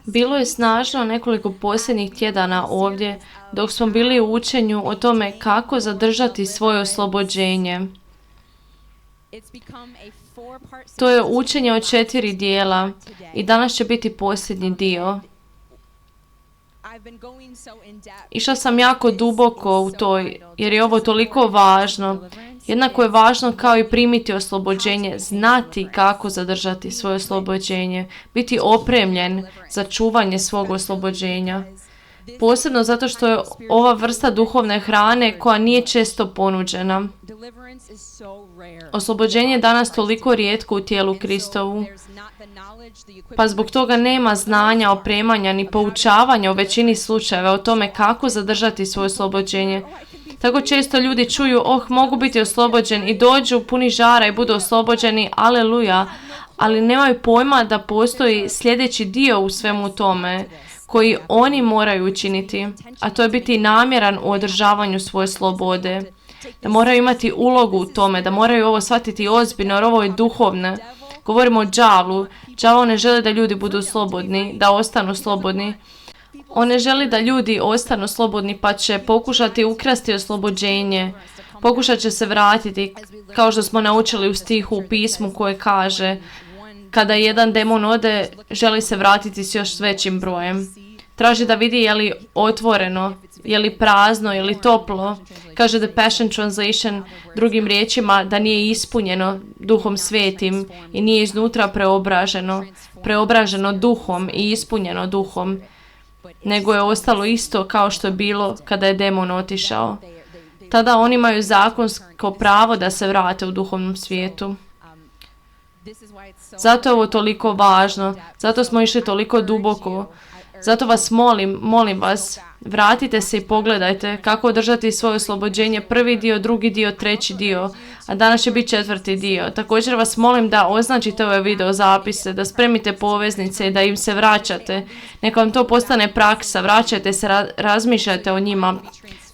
Bilo je snažno nekoliko posljednjih tjedana ovdje dok smo bili u učenju o tome kako zadržati svoje oslobođenje. To je učenje od 4 dijela i danas će biti posljednji dio. Išla sam jako duboko u to jer je ovo toliko važno. Jednako je važno kao i primiti oslobođenje, znati kako zadržati svoje oslobođenje, biti opremljen za čuvanje svog oslobođenja. Posebno zato što je ova vrsta duhovne hrane koja nije često ponuđena. Oslobođenje je danas toliko rijetko u tijelu Kristovu, pa zbog toga nema znanja, opremanja ni poučavanja u većini slučajeva o tome kako zadržati svoje oslobođenje. Tako često ljudi čuju, mogu biti oslobođeni i dođu puni žara i budu oslobođeni, aleluja, ali nemaju pojma da postoji sljedeći dio u svemu tome koji oni moraju učiniti, a to je biti namjeran u održavanju svoje slobode. Da moraju imati ulogu u tome, da moraju ovo shvatiti ozbiljno, jer ovo je duhovno. Govorimo o đavlu. Đavlo ne želi da ljudi budu slobodni, da ostanu slobodni. On ne želi da ljudi ostanu slobodni pa će pokušati ukrasti oslobođenje. Pokušat će se vratiti, kao što smo naučili u stihu u pismu koje kaže kada jedan demon ode, želi se vratiti s još većim brojem. Traži da vidi je li otvoreno, je li prazno, je li toplo. Kaže The Passion Translation drugim riječima da nije ispunjeno Duhom Svetim i nije iznutra preobraženo Duhom i ispunjeno Duhom, nego je ostalo isto kao što je bilo kada je demon otišao. Tada oni imaju zakonsko pravo da se vrate u duhovnom svijetu. Zato je ovo toliko važno, zato smo išli toliko duboko. Zato vas molim vas, vratite se i pogledajte kako održati svoje oslobođenje, prvi dio, drugi dio, treći dio, a danas će biti 4. dio. Također vas molim da označite ove video zapise, da spremite poveznice i da im se vraćate. Neka vam to postane praksa, vraćajte se, razmišljajte o njima,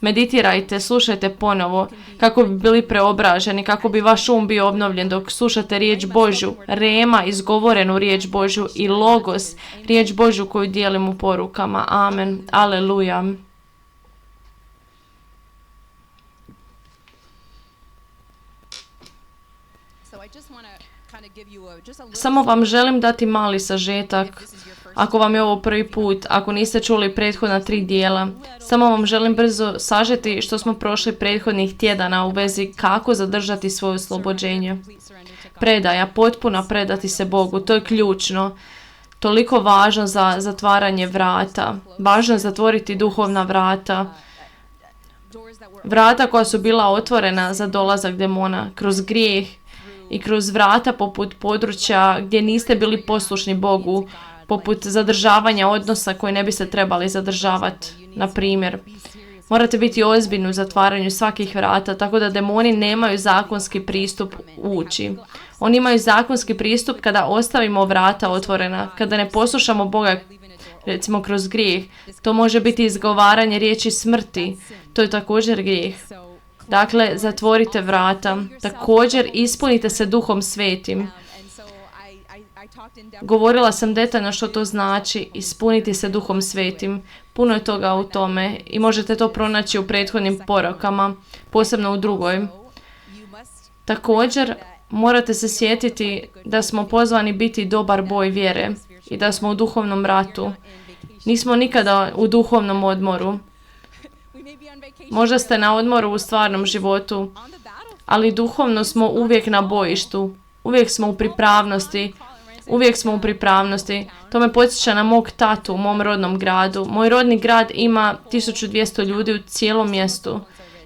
meditirajte, slušajte ponovo kako bi bili preobraženi, kako bi vaš bio obnovljen dok slušate riječ Božju, rema, izgovorenu riječ Božju i logos, riječ Božju koju dijelim u porukama. Amen. Aleluja. Samo vam želim dati mali sažetak. Ako vam je ovo prvi put, ako niste čuli prethodna 3 dijela, samo vam želim brzo sažeti što smo prošli prethodnih tjedana u vezi kako zadržati svoje oslobođenje. Predaja, potpuno predati se Bogu, to je ključno. Toliko važno za zatvaranje vrata. Važno je zatvoriti duhovna vrata. Vrata koja su bila otvorena za dolazak demona, kroz grijeh i kroz vrata poput područja gdje niste bili poslušni Bogu, poput zadržavanja odnosa koje ne biste trebali zadržavati. Na primjer, morate biti ozbiljni u zatvaranju svakih vrata, tako da demoni nemaju zakonski pristup ući. Oni imaju zakonski pristup kada ostavimo vrata otvorena, kada ne poslušamo Boga, recimo kroz grijeh. To može biti izgovaranje riječi smrti, to je također grijeh. Dakle, zatvorite vrata. Također, ispunite se Duhom Svetim. Govorila sam detaljno što to znači ispuniti se Duhom Svetim. Puno je toga u tome i možete to pronaći u prethodnim porukama, posebno u 2. Također, morate se sjetiti da smo pozvani biti dobar boj vjere i da smo u duhovnom ratu. Nismo nikada u duhovnom odmoru. Možda ste na odmoru u stvarnom životu, ali duhovno smo uvijek na bojištu. Uvijek smo u pripravnosti. To me podsjeća na mog tatu u mom rodnom gradu. Moj rodni grad ima 1200 ljudi u cijelom mjestu.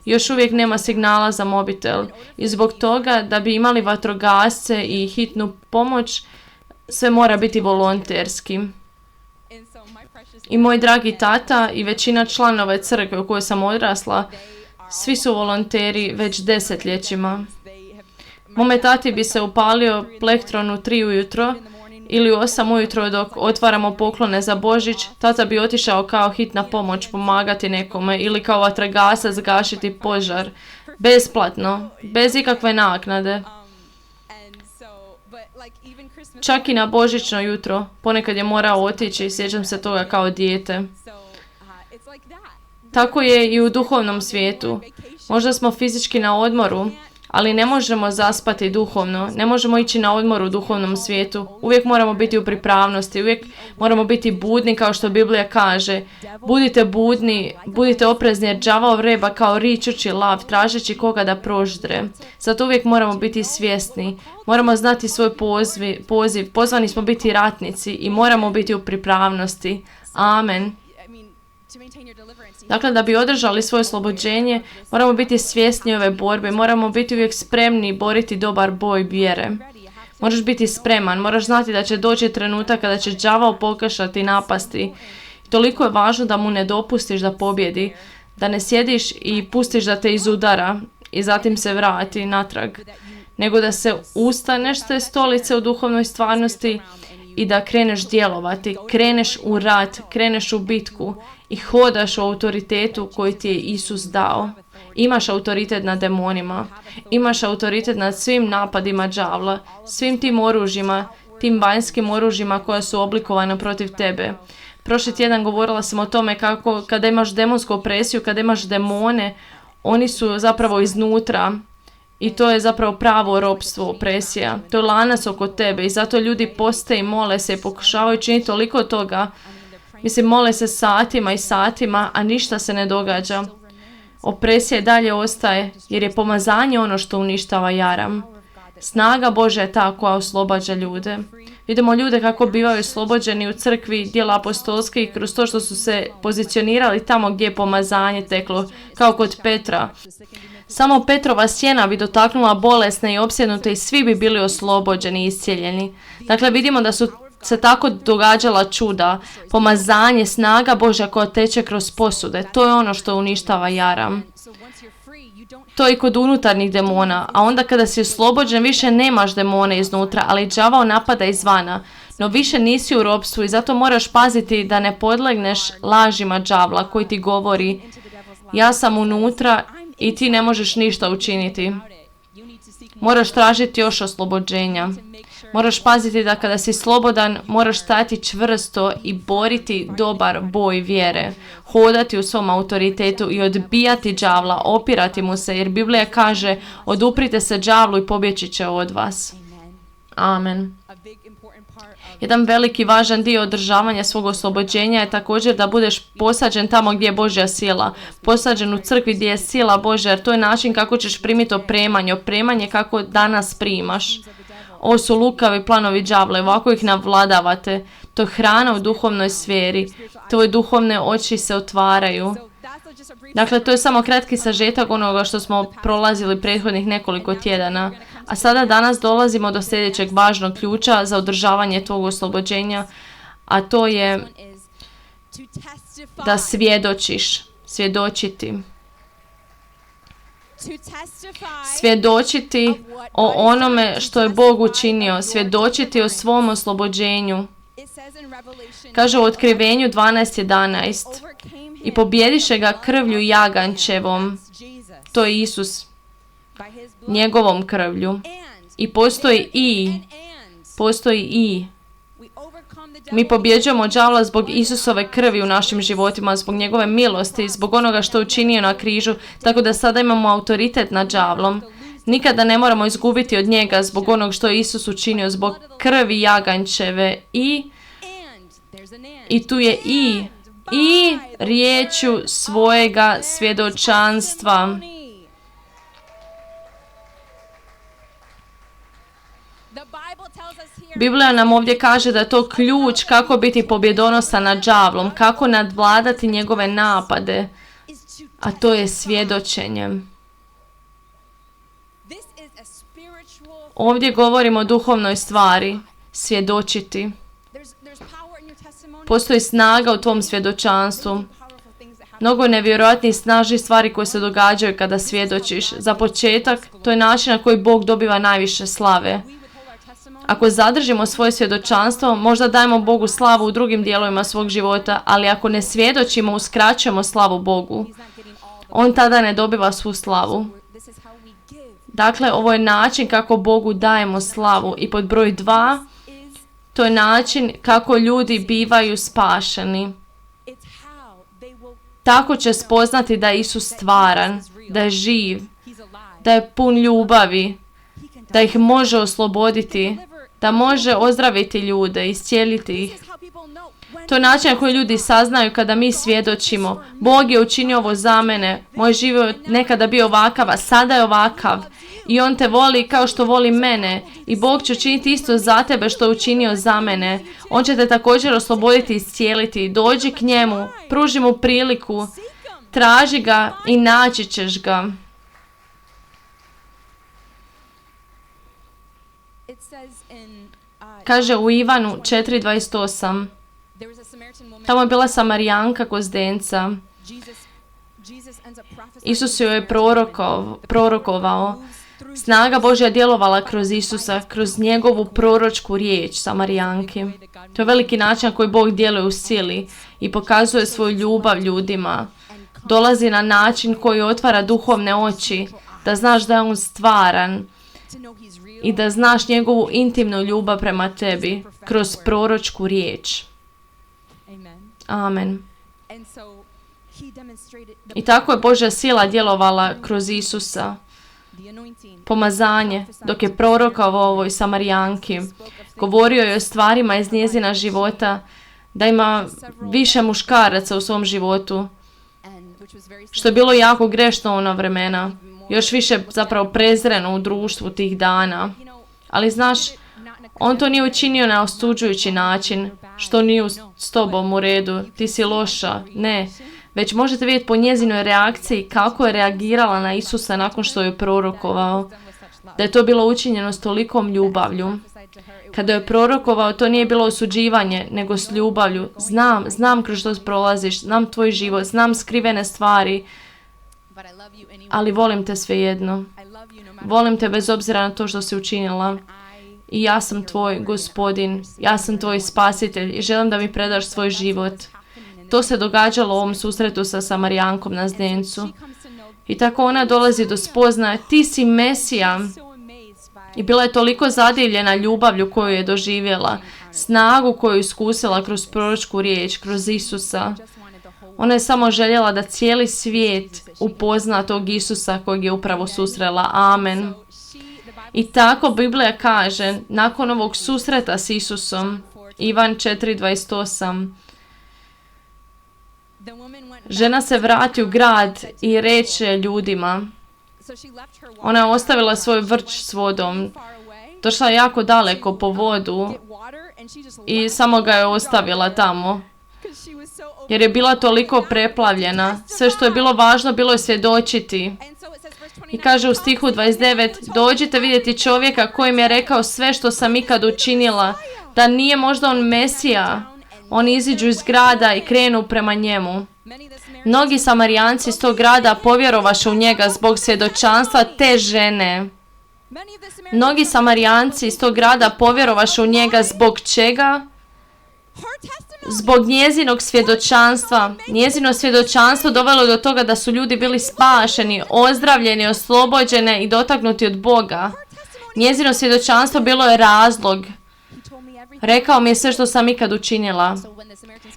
Još uvijek nema signala za mobitel. I zbog toga, da bi imali vatrogasce i hitnu pomoć, sve mora biti volonterski. I moj dragi tata i većina članova crkve u kojoj sam odrasla, svi su volonteri već desetljećima. Mome tati bi se upalio plektron u 3 ujutro ili u 8 ujutro dok otvaramo poklone za Božić. Tata bi otišao kao hitna pomoć pomagati nekome ili kao vatrogasac gašiti požar. Besplatno, bez ikakve naknade. Čak i na božićno jutro. Ponekad je morao otići, sjećam se toga kao dijete. Tako je i u duhovnom svijetu. Možda smo fizički na odmoru, ali ne možemo zaspati duhovno. Ne možemo ići na odmor u duhovnom svijetu. Uvijek moramo biti u pripravnosti. Uvijek moramo biti budni, kao što Biblija kaže. Budite budni, budite oprezni, jer đavao vreba kao ričući lav, tražeći koga da proždre. Zato uvijek moramo biti svjesni. Moramo znati svoj poziv. Pozvani smo biti ratnici i moramo biti u pripravnosti. Amen. Dakle, da bi održali svoje oslobođenje, moramo biti svjesni ove borbe, moramo biti uvijek spremni i boriti dobar boj vjere. Moraš biti spreman, moraš znati da će doći trenutak kada će đavao pokušati i napasti. Toliko je važno da mu ne dopustiš da pobjedi, da ne sjediš i pustiš da te izudara i zatim se vrati natrag, nego da se ustaneš s te stolice u duhovnoj stvarnosti i da kreneš djelovati, kreneš u rat, kreneš u bitku i hodaš u autoritetu koji ti je Isus dao. Imaš autoritet nad demonima, imaš autoritet nad svim napadima đavla, svim tim oružjima, tim vanjskim oružjima koja su oblikovana protiv tebe. Prošli tjedan govorila sam o tome kako kada imaš demonsku opresiju, kada imaš demone, oni su zapravo iznutra. I to je zapravo pravo ropstvo, opresija. To je lanac oko tebe i zato ljudi poste i mole se i pokušavaju činiti toliko toga. Mislim, mole se satima i satima, a ništa se ne događa. Opresija i dalje ostaje jer je pomazanje ono što uništava jaram. Snaga Božja je ta koja oslobađa ljude. Vidimo ljude kako bivaju oslobođeni u crkvi, djela apostolskih, kroz to što su se pozicionirali tamo gdje je pomazanje teklo, kao kod Petra. Samo Petrova sjena bi dotaknula bolesne i opsjednute i svi bi bili oslobođeni i iscijeljeni. Dakle, vidimo da su se tako događala čuda, pomazanje, snaga Božja koja teče kroz posude. To je ono što uništava jaram. To je i kod unutarnjih demona, a onda kada si oslobođen više nemaš demone iznutra, ali đavao napada izvana. No više nisi u ropstvu i zato moraš paziti da ne podlegneš lažima đavla koji ti govori ja sam unutra i ti ne možeš ništa učiniti. Moraš tražiti još oslobođenja. Moraš paziti da kada si slobodan, moraš stati čvrsto i boriti dobar boj vjere. Hodati u svom autoritetu i odbijati đavla, opirati mu se, jer Biblija kaže oduprite se đavlu i pobjeći će od vas. Amen. Jedan veliki važan dio održavanja svog oslobođenja je također da budeš posađen tamo gdje je Božja sila. Posađen u crkvi gdje je sila Božja, jer to je način kako ćeš primiti opremanje kako danas primaš. Ovo su lukavi planovi đavla, ovako ih navladavate. To je hrana u duhovnoj sferi. Tvoje duhovne oči se otvaraju. Dakle, to je samo kratki sažetak onoga što smo prolazili prethodnih nekoliko tjedana. A sada danas dolazimo do sljedećeg važnog ključa za održavanje tvog oslobođenja, a to je da svjedočiš, svjedočiti. Svjedočiti o onome što je Bog učinio, svjedočiti o svom oslobođenju. Kaže u Otkrivenju 12:11 i pobjediše ga krvlju jagančevom, to je Isus, njegovom krvlju. I postoji i. Mi pobjeđujemo đavla zbog Isusove krvi u našim životima, zbog njegove milosti, zbog onoga što je učinio na križu, tako da sada imamo autoritet nad đavlom. Nikada ne moramo izgubiti od njega zbog onog što je Isus učinio, zbog krvi jagančeve i tu je i riječju svojega svjedočanstva. Biblija nam ovdje kaže da je to ključ kako biti pobjedonosan nad đavlom, kako nadvladati njegove napade, a to je svjedočenje. Ovdje govorimo o duhovnoj stvari, svjedočiti. Postoji snaga u tvom svjedočanstvu. Mnogo nevjerojatnih snažnih stvari koje se događaju kada svjedočiš. Za početak, to je način na koji Bog dobiva najviše slave. Ako zadržimo svoje svjedočanstvo, možda dajemo Bogu slavu u drugim dijelovima svog života, ali ako ne svjedočimo, uskraćujemo slavu Bogu. On tada ne dobiva svu slavu. Dakle, ovo je način kako Bogu dajemo slavu. I pod broj 2, To je način kako ljudi bivaju spašeni. Tako će spoznati da je Isus stvaran, da je živ, da je pun ljubavi, da ih može osloboditi, da može ozdraviti ljude, iscijeliti ih. To je način na koji ljudi saznaju kada mi svjedočimo. Bog je učinio ovo za mene, moj život nekada bio ovakav, a sada je ovakav. I On te voli kao što voli mene. I Bog će učiniti isto za tebe što je učinio za mene. On će te također osloboditi i iscijeliti. Dođi k njemu, pruži mu priliku, traži ga i naći ćeš ga. Kaže u Ivanu 4:28. Tamo je bila Samarijanka Gozdenca. Isus joj je prorokovao. Snaga Božja djelovala kroz Isusa, kroz njegovu proročku riječ Samarijanki. To je veliki način na koji Bog djeluje u sili i pokazuje svoju ljubav ljudima. Dolazi na način koji otvara duhovne oči, da znaš da je On stvaran i da znaš njegovu intimnu ljubav prema tebi kroz proročku riječ. Amen. I tako je Božja sila djelovala kroz Isusa. Pomazanje, dok je prorokovao ovoj Samarijanki, govorio je o stvarima iz njezina života, da ima više muškaraca u svom životu, što je bilo jako grešno u ona vremena, još više zapravo prezreno u društvu tih dana. Ali znaš, On to nije učinio na osuđujući način, što nije s tobom u redu, ti si loša, ne. Već možete vidjeti po njezinoj reakciji kako je reagirala na Isusa nakon što je prorokovao. Da je to bilo učinjeno s tolikom ljubavlju. Kada je prorokovao, to nije bilo osuđivanje, nego s ljubavlju. Znam kroz što prolaziš, znam tvoj život, znam skrivene stvari, ali volim te svejedno. Volim te bez obzira na to što si učinila. I ja sam tvoj Gospodin, ja sam tvoj spasitelj i želim da mi predaš svoj život. To se događalo u ovom susretu sa Samarijankom na Zdencu. I tako ona dolazi do spoznaje, ti si Mesija. I bila je toliko zadivljena ljubavlju koju je doživjela, snagu koju je iskusila kroz proročku riječ, kroz Isusa. Ona je samo željela da cijeli svijet upozna tog Isusa kojeg je upravo susrela. Amen. I tako Biblija kaže, nakon ovog susreta s Isusom, Ivan 4:28, žena se vrati u grad i reče ljudima. Ona je ostavila svoj vrč s vodom, došla je jako daleko po vodu i samo ga je ostavila tamo. Jer je bila toliko preplavljena. Sve što je bilo važno bilo je svjedočiti. I kaže u stihu 29, dođite vidjeti čovjeka koji mi je rekao sve što sam ikad učinila, da nije možda on Mesija. Oni iziđu iz grada i krenu prema njemu. Mnogi Samarijanci iz tog grada povjerovaše u njega zbog svjedočanstva te žene. Mnogi Samarijanci iz tog grada povjerovaše u njega zbog čega? Zbog njezinog svjedočanstva. Njezino svjedočanstvo dovelo do toga da su ljudi bili spašeni, ozdravljeni, oslobođeni i dotaknuti od Boga. Njezino svjedočanstvo bilo je razlog. Rekao mi je sve što sam ikad učinila.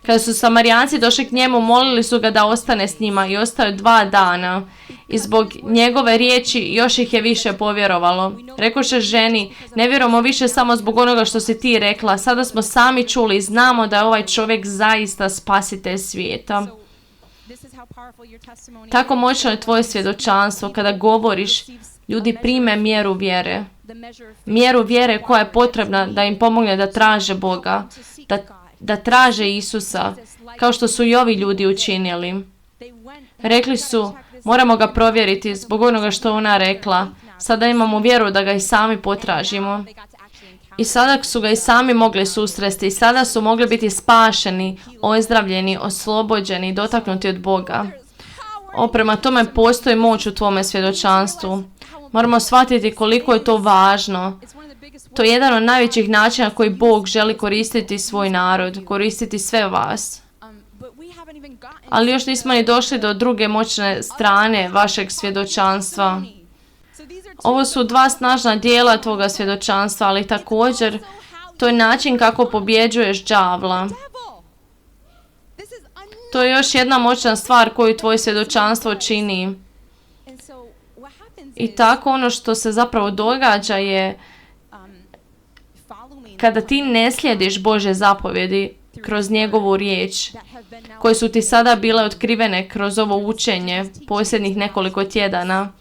Kada su Samarijanci došli k njemu, molili su ga da ostane s njima i ostao 2 dana. I zbog njegove riječi još ih je više povjerovalo. Rekoše ženi, ne vjerujemo više samo zbog onoga što si ti rekla. Sada smo sami čuli i znamo da je ovaj čovjek zaista spasitelj svijeta. Tako moćno je tvoje svjedočanstvo. Kada govoriš, ljudi prime mjeru vjere. Mjeru vjere koja je potrebna da im pomogne da traže Boga, da traže Isusa, kao što su i ovi ljudi učinili. Rekli su, moramo ga provjeriti zbog onoga što ona rekla. Sada imamo vjeru da ga i sami potražimo. I sada su ga i sami mogli susresti. I sada su mogli biti spašeni, ozdravljeni, oslobođeni, dotaknuti od Boga. Prema tome postoji moć u tvome svjedočanstvu. Moramo shvatiti koliko je to važno. To je jedan od najvećih načina koji Bog želi koristiti svoj narod, koristiti sve vas. Ali još nismo ni došli do druge moćne strane vašeg svjedočanstva. Ovo su 2 snažna dijela tvoga svjedočanstva, ali također To je način kako pobjeđuješ đavla. To je još jedna moćna stvar koju tvoje svjedočanstvo čini. I tako ono što se zapravo događa je kada ti ne slijediš Božje zapovjedi kroz njegovu riječ, koje su ti sada bile otkrivene kroz ovo učenje posljednjih nekoliko tjedana.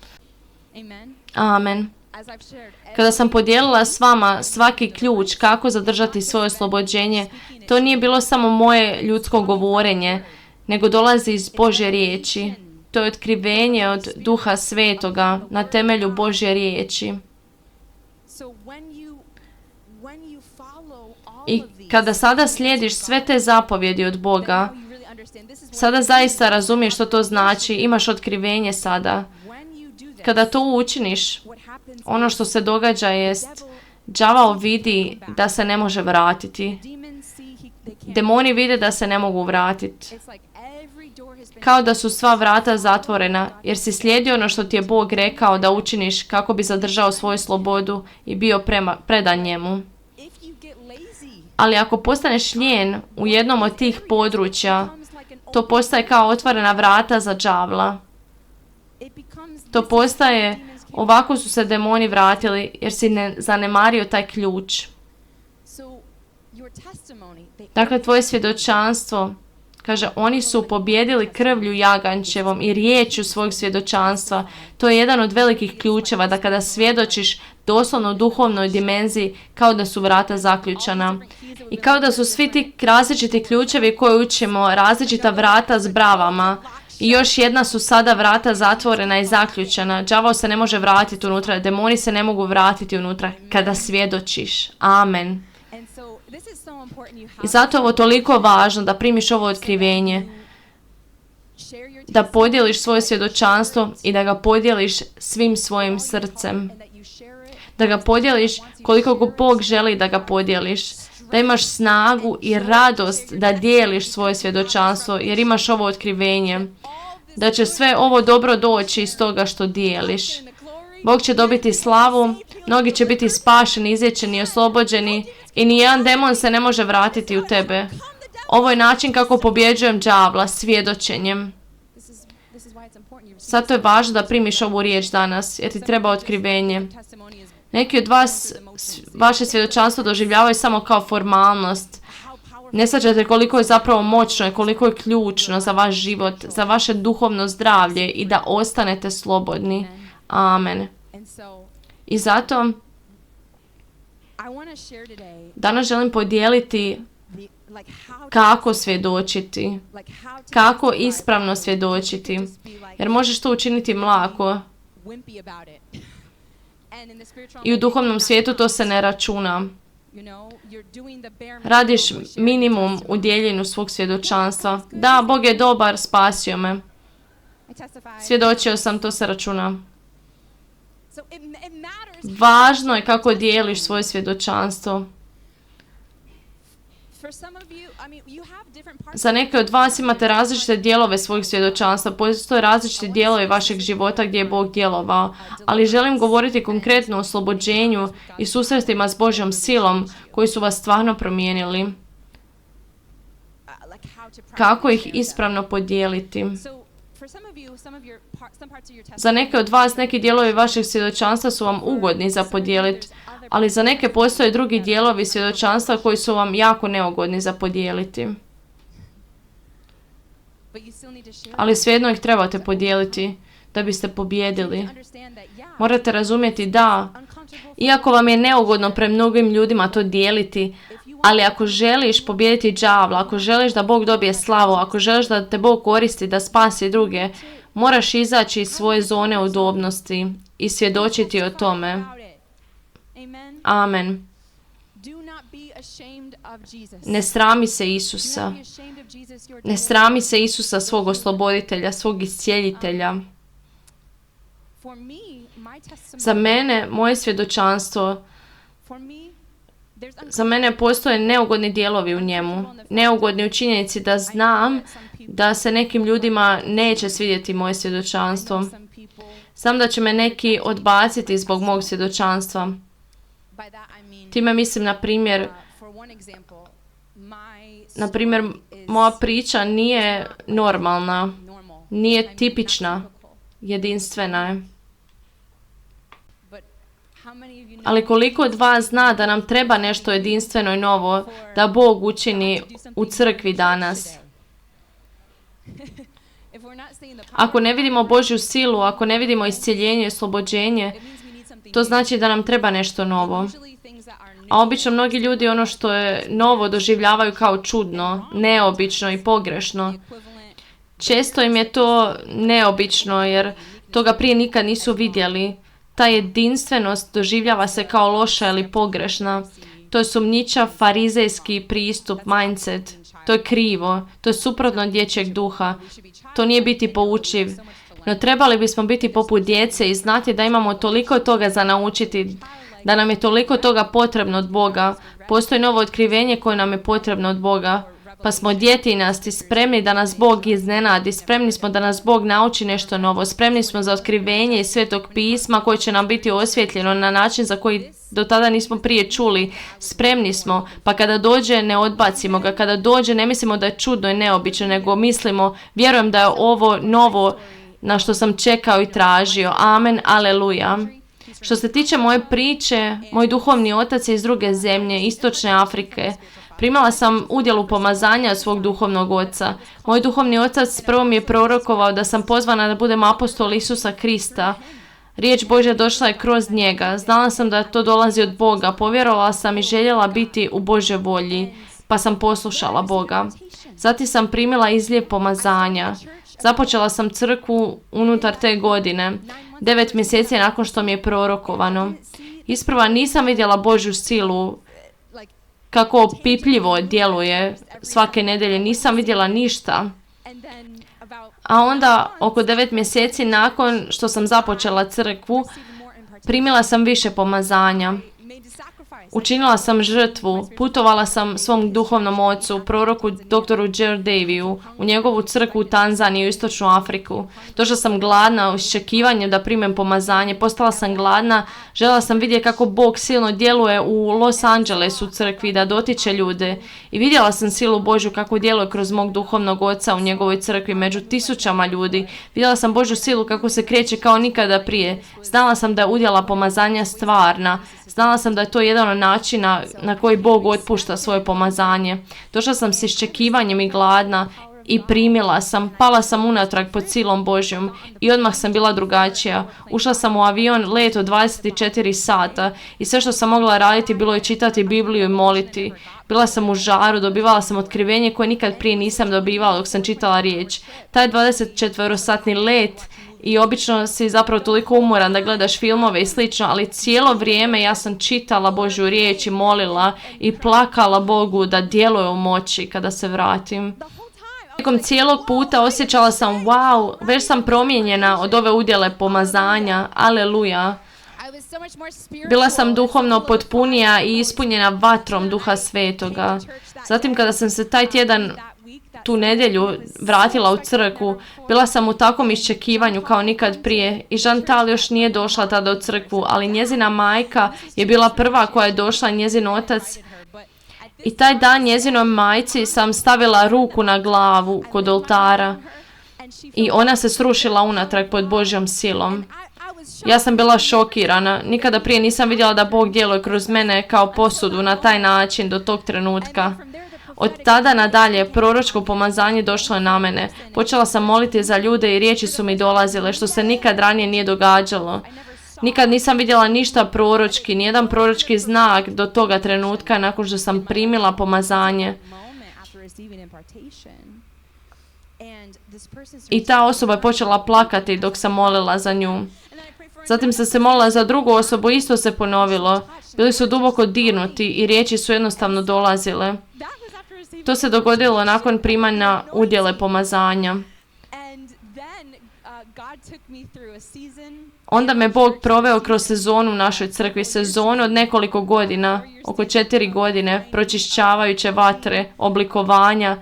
Amen. Kada sam podijelila s vama svaki ključ kako zadržati svoje oslobođenje, to nije bilo samo moje ljudsko govorenje, nego dolazi iz Božje riječi. To je otkrivenje od Duha Svetoga na temelju Božje riječi. I kada sada slijediš sve te zapovjedi od Boga, sada zaista razumiješ što to znači, imaš otkrivenje sada. Kada to učiniš, ono što se događa jest, đavao vidi da se ne može vratiti. Demoni vide da se ne mogu vratiti. Kao da su sva vrata zatvorena, jer si slijedio ono što ti je Bog rekao da učiniš kako bi zadržao svoju slobodu i bio predan njemu. Ali ako postaneš lijen u jednom od tih područja, to postaje kao otvorena vrata za đavla. To postaje, ovako su se demoni vratili jer si ne zanemario taj ključ. Dakle, tvoje svjedočanstvo, kaže, oni su pobjedili krvlju jagančevom i riječju svojeg svjedočanstva. To je jedan od velikih ključeva, da kada svjedočiš doslovno u duhovnoj dimenziji, kao da su vrata zaključana. I kao da su svi ti različiti ključevi koje učimo, različita vrata s bravama. I još jedna su sada vrata zatvorena i zaključena. Đavao se ne može vratiti unutra, demoni se ne mogu vratiti unutra kada svjedočiš. Amen. I zato je ovo toliko važno da primiš ovo otkrivenje, da podijeliš svoje svjedočanstvo i da ga podijeliš svim svojim srcem. Da ga podijeliš koliko Bog želi da ga podijeliš. Da imaš snagu i radost da dijeliš svoje svjedočanstvo jer imaš ovo otkrivenje. Da će sve ovo dobro doći iz toga što dijeliš. Bog će dobiti slavu, mnogi će biti spašeni, izlječeni, oslobođeni i nijedan demon se ne može vratiti u tebe. Ovo je način kako pobjeđujem đavla, svjedočenjem. Zato je važno da primiš ovu riječ danas, jer ti treba otkrivenje. Neki od vas vaše svjedočanstvo doživljavaju samo kao formalnost. Ne shvaćate koliko je zapravo moćno i koliko je ključno za vaš život, za vaše duhovno zdravlje i da ostanete slobodni. Amen. I zato danas želim podijeliti kako svjedočiti, kako ispravno svjedočiti, jer možeš to učiniti mlako. I u duhovnom svijetu to se ne računa. Radiš minimum u dijeljenju svog svjedočanstva. Da, Bog je dobar, spasio me. Svjedočio sam, to se računa. Važno je kako dijeliš svoje svjedočanstvo. Za neke od vas imate različite dijelove svojih svjedočanstva, postoje različiti dijelovi vašeg života gdje je Bog djelovao, ali želim govoriti konkretno o oslobođenju i susretima s Božjom silom koji su vas stvarno promijenili. Kako ih ispravno podijeliti? Za neke od vas neki dijelovi vašeg svjedočanstva su vam ugodni za podijeliti, ali za neke postoje drugi dijelovi svjedočanstva koji su vam jako neugodni za podijeliti. Ali svejedno ih trebate podijeliti da biste pobjedili. Morate razumjeti da, iako vam je neugodno pred mnogim ljudima to dijeliti, ali ako želiš pobijediti đavla, ako želiš da Bog dobije slavu, ako želiš da te Bog koristi da spasi druge, moraš izaći iz svoje zone udobnosti i svjedočiti o tome. Amen. Ne srami se Isusa. Ne srami se Isusa, svog osloboditelja, svog iscijeljitelja. Za mene, moje svjedočanstvo, za mene postoje neugodni dijelovi u njemu. Neugodni u činjenici da znam da se nekim ljudima neće svidjeti moje svjedočanstvo. Znam da će me neki odbaciti zbog mog svjedočanstva. Time mislim, na primjer, Na primjer, moja priča nije normalna, nije tipična, jedinstvena je. Ali koliko od vas zna da nam treba nešto jedinstveno i novo da Bog učini u crkvi danas? Ako ne vidimo Božju silu, ako ne vidimo iscjeljenje i oslobođenje, to znači da nam treba nešto novo. A obično mnogi ljudi ono što je novo doživljavaju kao čudno, neobično i pogrešno. Često im je to neobično jer toga prije nikad nisu vidjeli. Ta jedinstvenost doživljava se kao loša ili pogrešna. To je sumnjičav farizejski pristup, mindset. To je krivo, to je suprotno od dječjeg duha. To nije biti poučiv. No trebali bismo biti poput djece i znati da imamo toliko toga za naučiti, da nam je toliko toga potrebno od Boga. Postoji novo otkrivenje koje nam je potrebno od Boga. Pa smo djetinasti, spremni da nas Bog iznenadi, spremni smo da nas Bog nauči nešto novo, spremni smo za otkrivenje iz Svetog pisma koje će nam biti osvjetljeno na način za koji do tada nismo prije čuli. Spremni smo, pa kada dođe ne odbacimo ga, kada dođe ne mislimo da je čudno i neobično, nego mislimo, vjerujem da je ovo novo na što sam čekao i tražio. Amen, aleluja. Što se tiče moje priče, moj duhovni otac je iz druge zemlje, Istočne Afrike. Primala sam udjelu pomazanja od svog duhovnog oca. Moj duhovni otac prvo mi je prorokovao da sam pozvana da budem apostol Isusa Krista. Riječ Božja došla je kroz njega. Znala sam da to dolazi od Boga. Povjerovala sam i željela biti u Božjoj volji, pa sam poslušala Boga. Zatim sam primila izljev pomazanja. Započela sam crkvu unutar te godine, 9 mjeseci nakon što mi je prorokovano. Isprva nisam vidjela Božju silu, kako opipljivo djeluje svake nedjelje, nisam vidjela ništa. A onda, oko 9 mjeseci nakon što sam započela crkvu, primila sam više pomazanja. Učinila sam žrtvu, putovala sam svom duhovnom ocu, proroku doktoru Jer Daviju, u njegovu crkvu u Tanzaniju, Istočnu Afriku. Došla sam gladna, u iščekivanju da primem pomazanje, postala sam gladna, željela sam vidjeti kako Bog silno djeluje u Los Angelesu crkvi, da dotiče ljude. I vidjela sam silu Božju kako djeluje kroz mog duhovnog oca u njegovoj crkvi među tisućama ljudi. Vidjela sam Božju silu kako se kreće kao nikada prije. Znala sam da je udjela pomazanja stvarna. Znala sam da je to jedan od načina na koji Bog otpušta svoje pomazanje. Došla sam s iščekivanjem i gladna i primila sam, pala sam unatrag pod silom Božjom i odmah sam bila drugačija. Ušla sam u avion, let od 24 sata i sve što sam mogla raditi bilo je čitati Bibliju i moliti. Bila sam u žaru, dobivala sam otkrivenje koje nikad prije nisam dobivala dok sam čitala riječ. Taj 24-satni let i obično si zapravo toliko umoran da gledaš filmove i slično, ali cijelo vrijeme ja sam čitala Božju riječ i molila i plakala Bogu da djeluje u moći kada se vratim. Tijekom cijelog puta osjećala sam, wow, već sam promijenjena od ove udjele pomazanja, aleluja. Bila sam duhovno potpunija i ispunjena vatrom Duha Svetoga. Zatim kada sam se taj tjedan tu nedjelju vratila u crkvu, bila sam u takvom iščekivanju kao nikad prije i Chantal još nije došla tada u crkvu, ali njezina majka je bila prva koja je došla, njezin otac. I taj dan njezinoj majci sam stavila ruku na glavu kod oltara i ona se srušila unatrag pod Božjom silom. Ja sam bila šokirana. Nikada prije nisam vidjela da Bog djeluje kroz mene kao posudu na taj način do tog trenutka. Od tada nadalje proročko pomazanje došlo je na mene. Počela sam moliti za ljude i riječi su mi dolazile, što se nikad ranije nije događalo. Nikad nisam vidjela ništa proročki, nijedan proročki znak do toga trenutka nakon što sam primila pomazanje. I ta osoba je počela plakati dok sam molila za nju. Zatim sam se molila za drugu osobu, isto se ponovilo. Bili su duboko dirnuti i riječi su jednostavno dolazile. To se dogodilo nakon primanja udjele pomazanja. Onda me Bog proveo kroz sezonu u našoj crkvi, sezonu od nekoliko godina, oko 4 godine, pročišćavajuće vatre, oblikovanja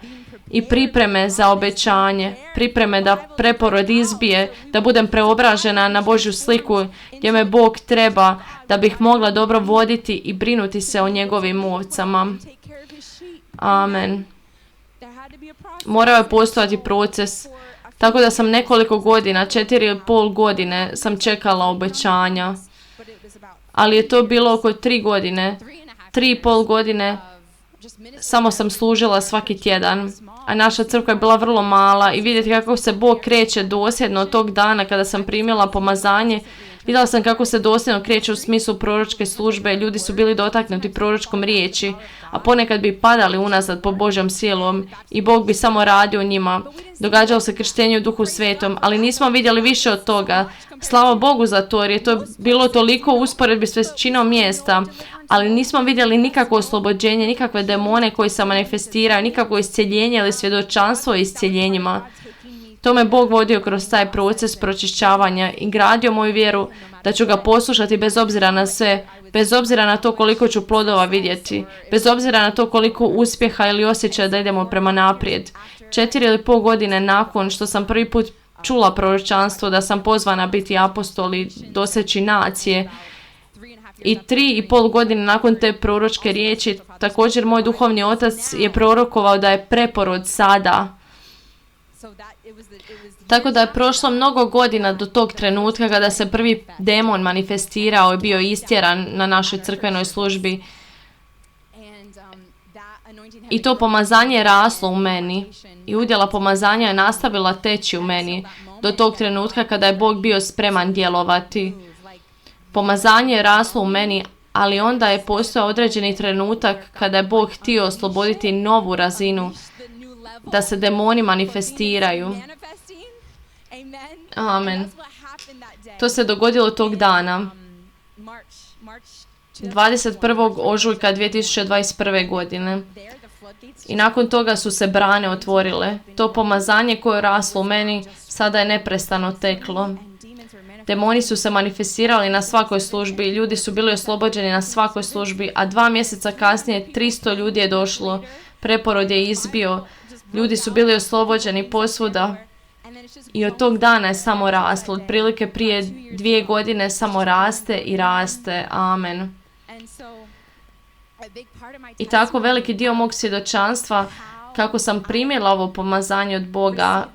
i pripreme za obećanje, pripreme da preporod izbije, da budem preobražena na Božju sliku gdje me Bog treba da bih mogla dobro voditi i brinuti se o njegovim ovcama. Amen. Morao je postojati proces, tako da sam nekoliko godina, 4,5 godine, sam čekala obećanja. Ali je to bilo oko 3 godine. 3,5 godine samo sam služila svaki tjedan. A naša crkva je bila vrlo mala i vidjeti kako se Bog kreće dosljedno od tog dana kada sam primila pomazanje. Vidjela sam kako se dosljedno kreće u smislu proročke službe, ljudi su bili dotaknuti proročkom riječi, a ponekad bi padali unazad po Božjom silom i Bog bi samo radio u njima. Događalo se krštenje u Duhu Svetom, ali nismo vidjeli više od toga. Slava Bogu za to, jer je to bilo toliko u usporedbi s većinom mjesta, ali nismo vidjeli nikakvo oslobođenje, nikakve demone koji se manifestiraju, nikakvo iscjeljenje ili svjedočanstvo o iscjeljenjima. To me Bog vodio kroz taj proces pročišćavanja i gradio moju vjeru da ću ga poslušati bez obzira na sve, bez obzira na to koliko ću plodova vidjeti, bez obzira na to koliko uspjeha ili osjećaja da idemo prema naprijed. 4,5 godine nakon što sam prvi put čula proročanstvo da sam pozvana biti apostol i doseći nacije, i 3,5 godine nakon te proročke riječi, također moj duhovni otac je prorokovao da je preporod sada. Tako da je prošlo mnogo godina do tog trenutka kada se prvi demon manifestirao i bio istjeran na našoj crkvenoj službi. I to pomazanje je raslo u meni i udjela pomazanja je nastavila teći u meni do tog trenutka kada je Bog bio spreman djelovati. Pomazanje je raslo u meni, ali onda je postojao određeni trenutak kada je Bog htio osloboditi novu razinu, da se demoni manifestiraju. Amen. To se dogodilo tog dana, 21. ožujka 2021. godine. I nakon toga su se brane otvorile. To pomazanje koje je raslo u meni sada je neprestano teklo. Demoni su se manifestirali na svakoj službi, ljudi su bili oslobođeni na svakoj službi, a 2 mjeseca kasnije 300 ljudi je došlo, preporod je izbio, ljudi su bili oslobođeni posvuda i od tog dana je samo raslo. Otprilike prije 2 godine samo raste i raste. Amen. I tako veliki dio mog svjedočanstva kako sam primila ovo pomazanje od Boga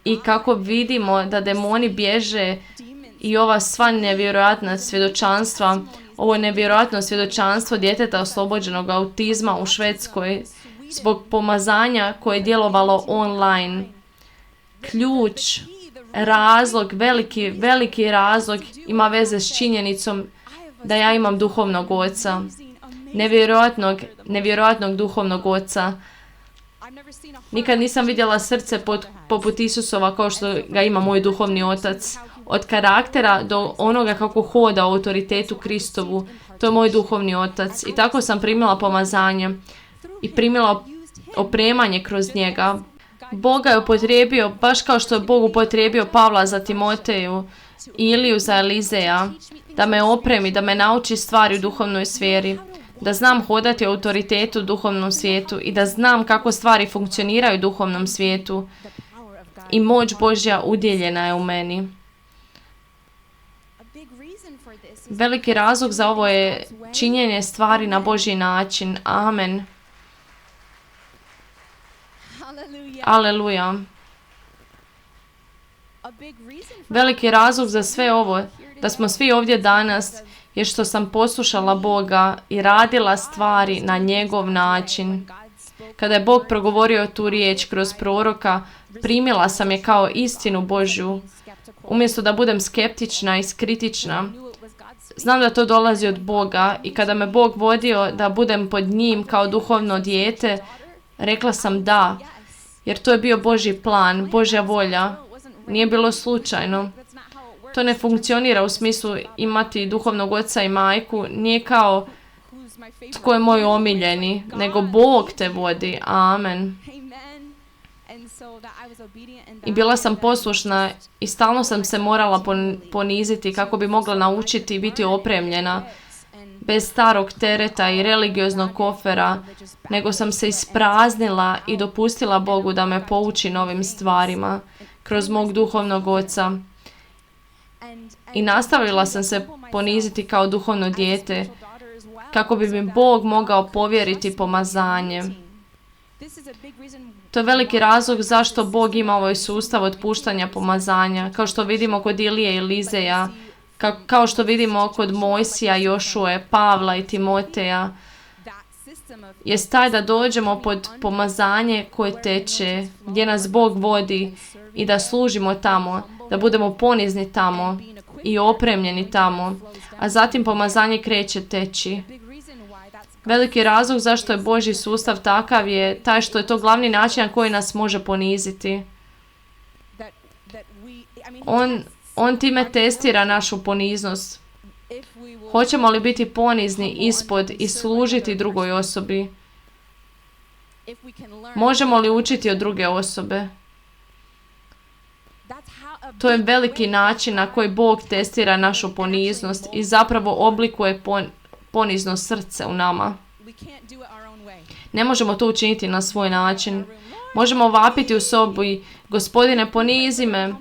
i kako vidimo da demoni bježe i ova sva nevjerojatna svjedočanstva, ovo nevjerojatno svjedočanstvo djeteta oslobođenog autizma u Švedskoj zbog pomazanja koje je djelovalo online. Ključ, razlog, veliki razlog ima veze s činjenicom da ja imam duhovnog oca. Nevjerojatnog duhovnog oca. Nikad nisam vidjela srce poput Isusova kao što ga ima moj duhovni otac. Od karaktera do onoga kako hoda u autoritetu Kristovu. To je moj duhovni otac. I tako sam primila pomazanje i primila opremanje kroz njega. Bog ga je upotrijebio, baš kao što je Bog upotrijebio Pavla za Timoteju i Iliju za Elizeja, da me opremi, da me nauči stvari u duhovnoj sferi, da znam hodati u autoritetu u duhovnom svijetu i da znam kako stvari funkcioniraju u duhovnom svijetu. I moć Božja udjeljena je u meni. Veliki razlog za ovo je činjenje stvari na Božji način. Amen. Aleluja. Veliki razlog za sve ovo, da smo svi ovdje danas, je što sam poslušala Boga i radila stvari na njegov način. Kada je Bog progovorio tu riječ kroz proroka, primila sam je kao istinu Božju. Umjesto da budem skeptična i kritična, znam da to dolazi od Boga i kada me Bog vodio da budem pod njim kao duhovno dijete, rekla sam da, jer to je bio Božji plan, Božja volja. Nije bilo slučajno. To ne funkcionira u smislu imati duhovnog oca i majku. Nije kao tko je moj omiljeni, nego Bog te vodi. Amen. I bila sam poslušna i stalno sam se morala poniziti kako bi mogla naučiti i biti opremljena. bez starog tereta i religioznog kofera, nego sam se ispraznila i dopustila Bogu da me pouči novim stvarima kroz mog duhovnog oca. I nastavila sam se poniziti kao duhovno dijete, kako bi mi Bog mogao povjeriti pomazanje. To je veliki razlog zašto Bog ima ovaj sustav otpuštanja pomazanja, kao što vidimo kod Ilije i Elizeja, kao što vidimo kod Mojsija, Jošue, Pavla i Timoteja, jest taj da dođemo pod pomazanje koje teče, gdje nas Bog vodi i da služimo tamo, da budemo ponizni tamo i opremljeni tamo, a zatim pomazanje kreće teći. Veliki razlog zašto je Božji sustav takav je taj što je to glavni način na koji nas može poniziti. On time testira našu poniznost. Hoćemo li biti ponizni ispod i služiti drugoj osobi? Možemo li učiti od druge osobe? To je veliki način na koji Bog testira našu poniznost i zapravo oblikuje ponizno srce u nama. Ne možemo to učiniti na svoj način. Možemo vapiti u sobi: Gospodine, ponizi me.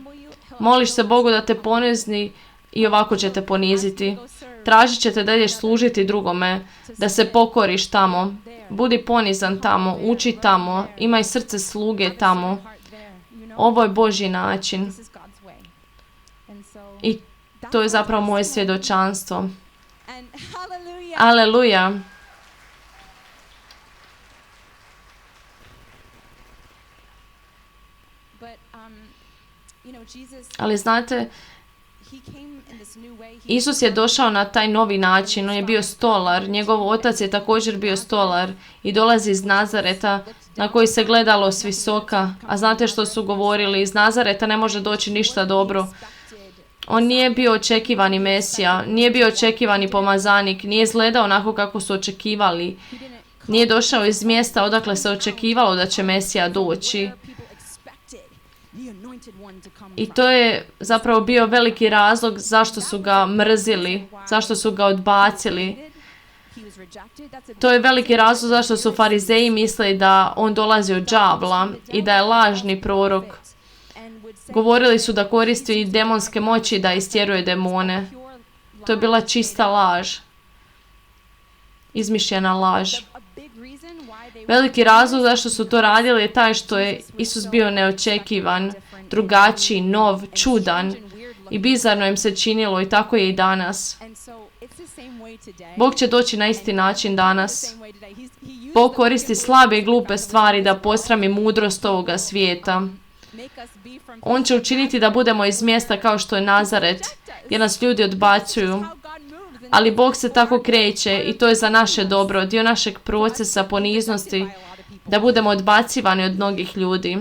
Moliš se Bogu da te ponizni i ovako će te poniziti. Tražit ćete da ideš služiti drugome, da se pokoriš tamo. Budi ponizan tamo, uči tamo, imaj srce sluge tamo. Ovo je Božji način. I to je zapravo moje svjedočanstvo. Aleluja! Ali znate, Isus je došao na taj novi način. On je bio stolar, njegov otac je također bio stolar i dolazi iz Nazareta na koji se gledalo s visoka. A znate što su govorili? Iz Nazareta ne može doći ništa dobro. On nije bio očekivani Mesija, nije bio očekivani pomazanik, nije izgledao onako kako su očekivali. Nije došao iz mjesta odakle se očekivalo da će Mesija doći. I to je zapravo bio veliki razlog zašto su ga mrzili, zašto su ga odbacili. To je veliki razlog zašto su farizeji mislili da on dolazi od đavla i da je lažni prorok. Govorili su da koristi demonske moći da istjeruje demone. To je bila čista laž. Izmišljena laž. Veliki razlog zašto su to radili je taj što je Isus bio neočekivan, drugačiji, nov, čudan i bizarno im se činilo i tako je i danas. Bog će doći na isti način danas. Bog koristi slabe i glupe stvari da posrami mudrost ovoga svijeta. On će učiniti da budemo iz mjesta kao što je Nazaret, gdje nas ljudi odbacuju. Ali Bog se tako kreće i to je za naše dobro, dio našeg procesa poniznosti, da budemo odbacivani od mnogih ljudi.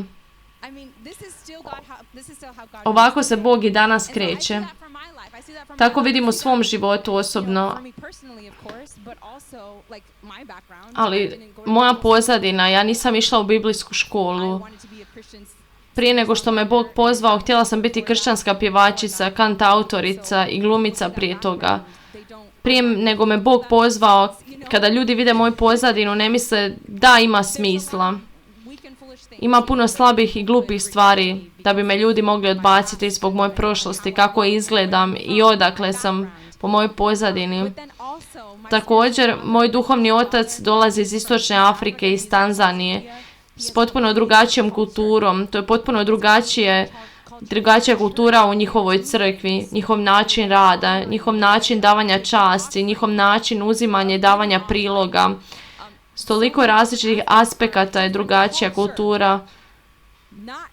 Ovako se Bog i danas kreće. Tako vidim u svom životu osobno. Ali moja pozadina, ja nisam išla u biblijsku školu. Prije nego što me Bog pozvao, htjela sam biti kršćanska pjevačica, kantautorica i glumica prije toga. Prije nego me Bog pozvao, kada ljudi vide moju pozadinu, ne misle da ima smisla. Ima puno slabih i glupih stvari da bi me ljudi mogli odbaciti zbog moje prošlosti, kako izgledam i odakle sam po mojoj pozadini. Također, moj duhovni otac dolazi iz Istočne Afrike, iz Tanzanije, s potpuno drugačijom kulturom. To je potpuno drugačija kultura u njihovoj crkvi, njihov način rada, njihov način davanja časti, njihov način uzimanja i davanja priloga. S toliko različitih aspekata je drugačija kultura.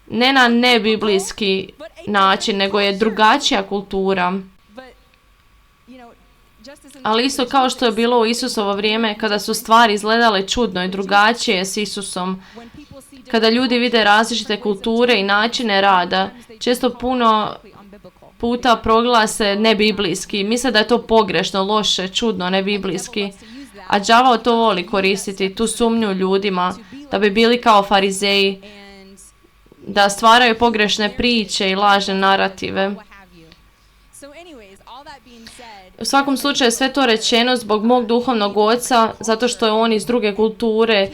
Ne na nebiblijski način, nego je drugačija kultura. Ali isto kao što je bilo u Isusovo vrijeme, kada su stvari izgledale čudno i drugačije s Isusom, kada ljudi vide različite kulture i načine rada, često puno puta proglase nebiblijski. Misle da je to pogrešno, loše, čudno, nebiblijski. A đavao to voli koristiti, tu sumnju ljudima, da bi bili kao farizeji, da stvaraju pogrešne priče i lažne narative. U svakom slučaju sve to rečeno zbog mog duhovnog oca, zato što je on iz druge kulture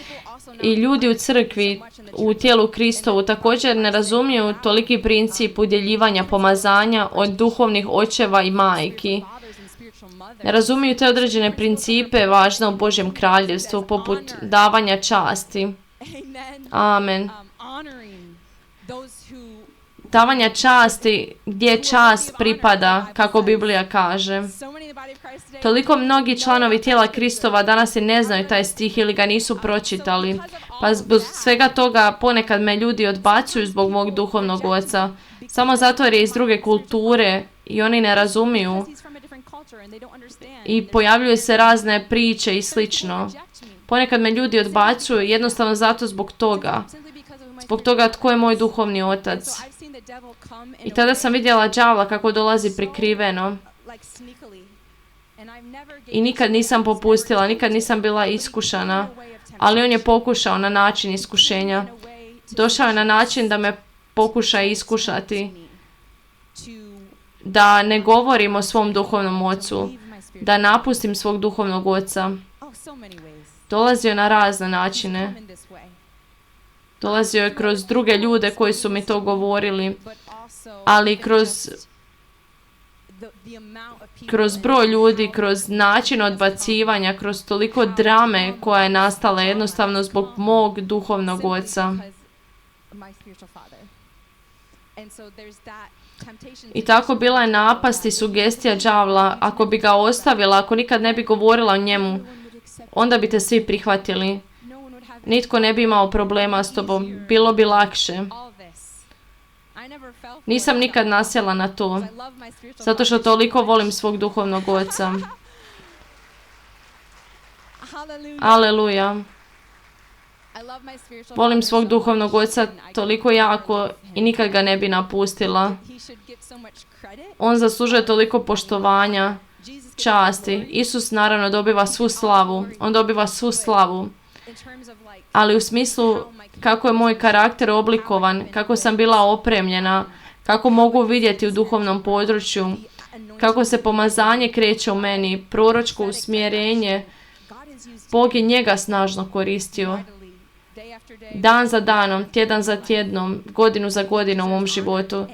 i ljudi u crkvi, u tijelu Kristovu također ne razumiju toliki princip udjeljivanja pomazanja od duhovnih očeva i majki. Ne razumiju te određene principe važne u Božjem kraljevstvu, poput davanja časti. Amen. Davanja časti gdje čast pripada, kako Biblija kaže. Toliko mnogi članovi tijela Kristova danas i ne znaju taj stih ili ga nisu pročitali. Pa zbog svega toga ponekad me ljudi odbacuju zbog mog duhovnog oca. Samo zato jer je iz druge kulture i oni ne razumiju. I pojavljuju se razne priče i slično. Ponekad me ljudi odbacuju jednostavno zato zbog toga. Zbog toga tko je moj duhovni otac. I tada sam vidjela đavla kako dolazi prikriveno. I nikad nisam popustila, nikad nisam bila iskušana. Ali on je pokušao na način iskušenja. Došao je na način da me pokuša iskušati. Da ne govorim o svom duhovnom ocu. Da napustim svog duhovnog oca. Dolazio je na razne načine. Dolazio je kroz druge ljude koji su mi to govorili, ali kroz broj ljudi, kroz način odbacivanja, kroz toliko drame koja je nastala jednostavno zbog mog duhovnog oca. I tako bila je napast i sugestija đavla, ako bi ga ostavila, ako nikad ne bi govorila o njemu, onda bi te svi prihvatili. Nitko ne bi imao problema s tobom. Bilo bi lakše. Nisam nikad nasjela na to. Zato što toliko volim svog duhovnog oca. Aleluja. Volim svog duhovnog oca toliko jako i nikad ga ne bi napustila. On zaslužuje toliko poštovanja, časti. Isus naravno dobiva svu slavu. On dobiva svu slavu. Ali u smislu kako je moj karakter oblikovan, kako sam bila opremljena, kako mogu vidjeti u duhovnom području, kako se pomazanje kreće u meni, proročko usmjerenje, Bog je njega snažno koristio. Dan za danom, tjedan za tjednom, godinu za godinom u mom životu.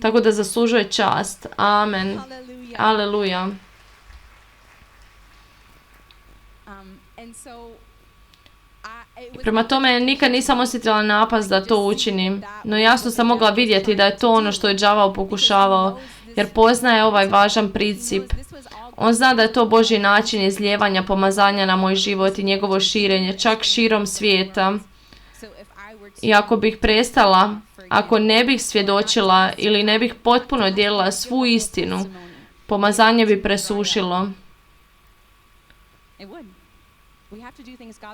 Tako da zaslužuje čast. Amen. Aleluja. Prema tome, nikad nisam osjetila napast da to učinim, no jasno sam mogla vidjeti da je to ono što je đavao pokušavao, jer poznaje ovaj važan princip. On zna da je to Božji način izlijevanja pomazanja na moj život i njegovo širenje, čak širom svijeta. I ako bih prestala, ako ne bih svjedočila ili ne bih potpuno dijelila svu istinu, pomazanje bi presušilo.